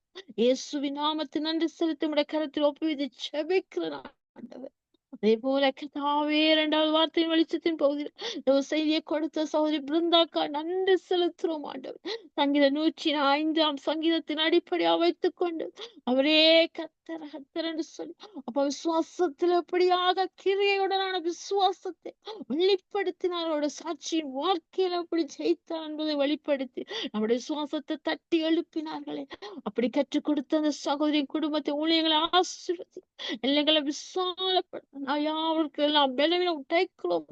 இயேசுவின் நாமத்தை நன்றி செலுத்தி உடைய கரத்தில் ஒப்புவித்து ஜெபிக்கிறேன் ஆண்டவர். அதே போல கர்த்தாவே 2வது வார்த்தையின் வெளிச்சத்தின் பகுதியில் செய்தியை கொடுத்த சகோதரி பிருந்தாக்கா நன்றி செலுத்துறோம் ஆண்டவர். சங்கீதம் 105 சங்கீதத்தின் அடிப்படையா வைத்துக் கொண்டு அவரே கர்த்தர் கர்த்தர் என்று சொல்லி அப்ப விசுவாசத்தில் எப்படியாக கிரியையுடனான விசுவாசத்தை வெளிப்படுத்தினார். அவருடைய சாட்சியின் வாழ்க்கையில எப்படி ஜெயித்தார் என்பதை வெளிப்படுத்தி நம்முடைய விசுவாசத்தை தட்டி எழுப்பினார்களே. அப்படி கற்றுக் கொடுத்த அந்த சகோதரின் குடும்பத்தை ஊழியர்களை ஆசீர்வதி. எல்லைகளை விசாலப்படுத்த அவருக்கு எல்லாம் பலவீன உடைக்கிறோம்.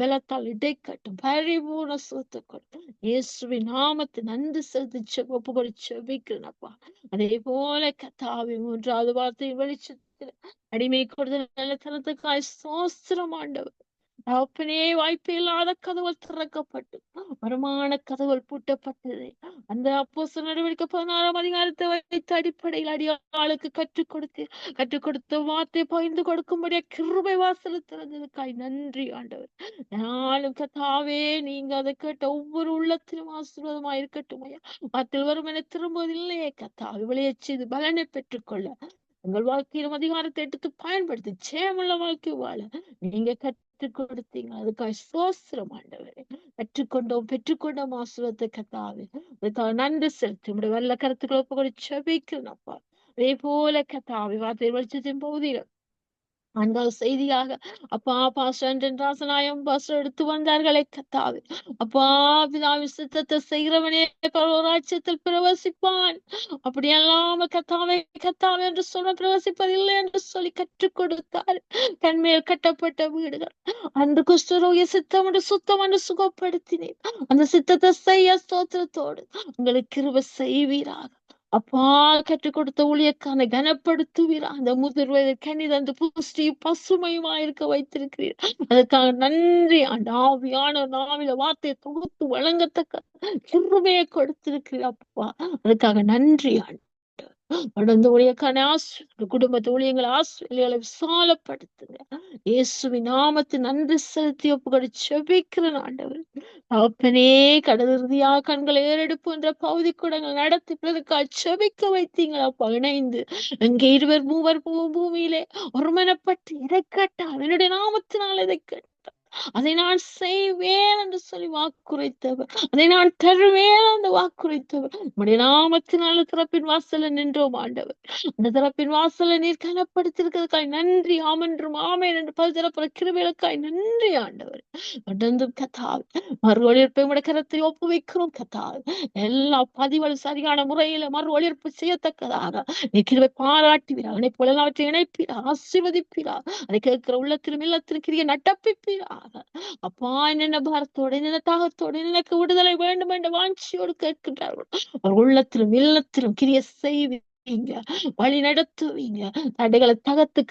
பலத்தால் இடைக்கட்டும். பரிபூர்ண சுகத்தை கொடுக்கும். இயேசுவின் நாமத்தை நன்றி செலுத்தி ஒப்பு கொடு ஜெபிக்கிறேன்ப்பா. அதே போல கர்த்தாவே 3வது வார்த்தையின் வெளிச்சத்தில் அடிமை கொடுத்த நல்ல தரத்துக்காய் சோஸ்திரம் ஆண்டவர். அப்பனே வாய்ப்பு இல்லாத கதவுகள் திறக்கப்பட்டு வருமான கதவுகள் பூட்டப்பட்டது. அந்த அப்போஸ்தலர் நடவடிக்கை 16ஆம் அதிகாரத்தை வைத்த அடிப்படையில் அடியாளுக்கு கற்றுக் கொடுத்த வார்த்தை பகிர்ந்து கொடுக்கும்படியா கிருபை வாசல் திறந்ததுக்காய் நன்றி ஆண்டவர். நாளும் கர்த்தாவே நீங்க அதை கேட்ட ஒவ்வொரு உள்ளத்திலும் ஆசீர்வாதமா இருக்கட்டும் ஐயா. வார்த்தையில் வரும் என திரும்புவதில்லையே கர்த்தாவே விளைய செய்து பலனை பெற்றுக்கொள்ள உங்கள் வாழ்க்கையிலும் அதிகாரத்தை எடுத்து பயன்படுத்தி ஜெயமுள்ள வாழ்க்கை வாழ நீங்க கற்றுக் கொடுத்தீங்க. அதுக்காக சோஸ்திரம் ஆண்டவரே. கற்றுக்கொண்டோம் பெற்றுக்கொண்டோம் ஆசீர்வாதத்தை கர்த்தாவே. அதுக்காக நன்றி செலுத்தி உங்களுடைய வல்ல கருத்துக்களை ஒப்பு கொடு ஜெபிக்கிறேன் அப்பா. அதே போல கர்த்தாவே வார்த்தை வெளிச்சத்தின் பகுதியில் 4வது செய்தியாக அப்பா பாஸ்டர் ராசநாயம் பாஸ்டர் எடுத்து வந்தார்களே கர்த்தாவே. அப்பா பிதாவின் சித்தத்தை செய்கிறவனே பரலோகராஜ்யத்தில் பிரவேசிப்பான். அப்படியெல்லாம் கர்த்தாவே கர்த்தாவே என்று சொல்ல பிரவேசிப்பதில்லை என்று சொல்லி கற்றுக் கொடுத்தார். கண்மேல் கட்டப்பட்ட வீடுகள் அந்த குஷ்டரோகிய சித்தம் என்று சுத்தம் என்று சுகப்படுத்தினேன். அந்த சித்தத்தை செய்ய ஸ்தோத்திரத்தோடு உங்களுக்கு கிருபை செய்வீராக. அப்பா கற்றுக் கொடுத்த ஊழியக்கான கனப்படுத்துவீர். அந்த முதிர் வயது கனித அந்த புஷ்டி பசுமையுமா இருக்க வைத்திருக்கிறீர். அதுக்காக நன்றி. அந்த ஆவியான நாவில வார்த்தையை தொகுத்து வழங்கத்தக்க கிருபையை கொடுத்திருக்கிறீர் அப்பா. அதுக்காக நன்றி. தொடர்ந்து ஊழியக்கான குடும்பத்து ஊழியங்களை ஆசிரியர்களை விசாலப்படுத்துங்க. இயேசுவின் நாமத்தில் நன்றி செலுத்தி ஒப்புக்கொடு செபிக்கிறேன் ஆண்டவர். அப்பனே கடலிறுதியா கண்களை ஏறெடுப்பு என்ற பகுதி கூடங்கள் நடத்தி பிறருக்காக செபிக்க வைத்தீங்களா இணைந்து அங்கே 2 3 பூமியிலே ஒருமனப்பட்டு இதை கேட்டால் என்னுடைய நாமத்தினால் இதை கேட்டால் அதை நான் செய்வேன் என்று சொல்லி வாக்குரைத்தவர், அதை நான் தருவேன் என்று வாக்குரைத்தவர். நம்முடைய நாமத்தினால திறப்பின் வாசல நின்றோம் ஆண்டவர். அந்த திறப்பின் வாசல நீர் கனப்படுத்திருக்கிறதுக்காய் நன்றி. ஆமென்றும் ஆமேன் என்று பல்தரப்புற கிருபைகளுக்காய் நன்றி ஆண்டவர். தொடர்ந்தும் கத்தாவே மறு ஒளிர்ப்பை உடைய கரத்தை ஒப்புவிக்கிறோம் கத்தாவே. எல்லா பதிவுகளும் சரியான முறையில மறு ஒளிர்ப்பு செய்யத்தக்கதாக நீ கிருபை பாராட்டுவீரா. அவனை போல அவற்றை இணைப்பீரா, ஆசீர்வதிப்பீரா. அதை கேட்கிற உள்ளத்திலும் இல்லத்திலும் கிரிய நட்டப்பிப்பீரா. அப்பா என்னென்ன பாரத்தோடு என்னென்ன தாகத்தோடு எனக்கு விடுதலை வேண்டும் என்ற வாஞ்சியோடு கேட்கின்றார்கள். அவர் உள்ளத்திலும் இல்லத்திலும் கிரிய செய்வீங்க, வழி நடத்துவீங்க, தடைகளை தகர்த்து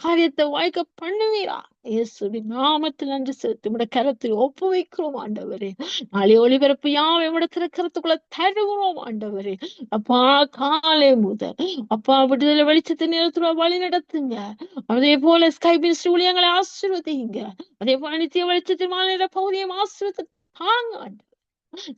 காரியத்தை வாய்க்க பண்ணுவீரா. இயேசுவின் நாமத்தில் நன்றி செலுத்தி உடைய கரத்தில் ஒப்புவிக்கிறோம் ஆண்டவரே. நாளை ஒளிபரப்பு யாவை உடைய திருக்கரத்துக்குள்ள தருகிறோம் ஆண்டவரே. அப்பா காலை முதல் அப்பா விடுதலை வெளிச்சத்தை நேரத்துல வழி நடத்துங்க. அதே போல ஸ்கை மினிஸ்ட்ரி ஊழியங்களை ஆசீர்வதிங்க. அதே போல நித்திய வெளிச்சத்தின் மாநில பகுதியை ஆசீர்வதி தாங்க.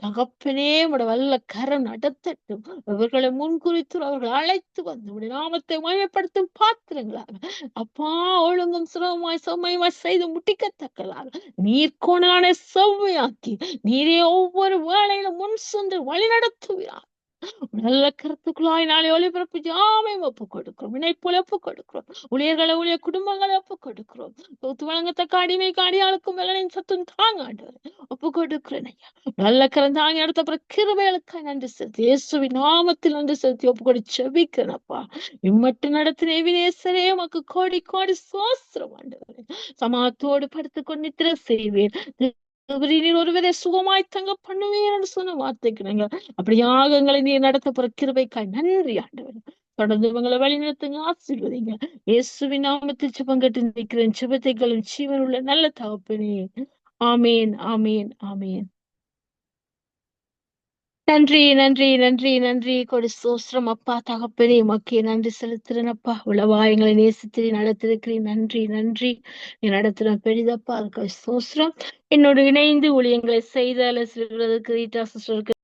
தகப்பனே உடைய வல்ல கரம் நடத்தட்டும். அவர்களை முன்குறித்து அவர்கள் அழைத்து வந்து உடைய நாமத்தை மயப்படுத்தும் பாத்திரங்களாக அப்பா ஒழுங்கும் சுலபமாய் செம்மையுமாய் செய்து முடிக்கத்தக்கதாக நீர்கோணான செவ்வையாக்கி நீரே ஒவ்வொரு வேளையிலும் முன் சென்று வழி நடத்துகிறார். நல்ல கருத்துக்குள்ளாய் நாளை ஒளிபரப்பு யாவையும் ஒப்புக் கொடுக்கிறோம். இணைப்போல ஒப்புக் கொடுக்கிறோம். ஊழியர்களை ஊழிய குடும்பங்களை ஒப்புக் கொடுக்கிறோம். தொகுத்து வழங்கத்தக்க அடிமைக்கு அடியாளுக்கும் வெள்ளனின் சத்தும் தாங்க ஆண்டவர் ஒப்புக் கொடுக்கிறேன் ஐயா. நல்ல கரந்தாங்கி அடுத்த கிருபைகளுக்காய் நன்றி செலுத்தி இயேசுவின் நாமத்தில் நன்றி செலுத்தி ஒப்புக்கொடு செபிக்கிறேன் அப்பா. இம்மட்டு நடத்தின வினேசரே உமக்கு கோடி கோடி சோஸ்திரம் ஆண்டவரே. சமாத்தோடு படுத்துக் கொண்டு நித்திர செய்வேன். ஒருவரை சுகமாய் தங்க பண்ணுவீர் சொன்ன வார்த்தைக்கு நாங்க அப்படியாக எங்களை நீ நடத்த போற கிருபைக்காய் நன்றி ஆண்டவர். தொடர்ந்து இவங்களை வழி நடத்துங்க, ஆசீர்வதிங்க. இயேசுவின் நாமத்தில் ஜெபம் கேட்டு நிற்கிறேன். ஜெபத்தைகளும் ஜீவன் உள்ள நல்ல தகப்பனே. ஆமேன் ஆமேன் ஆமேன். நன்றி நன்றி நன்றி நன்றி கொடி சோஸ்திரம் அப்பா. தகப்பனே மக்கே நன்றி செலுத்துறேன் அப்பா. உளவா எங்களை நேசித்து நடத்திருக்கிறேன். நன்றி நன்றி. நீ நடத்துற பெரிதப்பா, அதுக்கு சோஸ்திரம். என்னோடு இணைந்து ஊழியங்களை செய்த ரீட்டா சிஸ்டருக்கு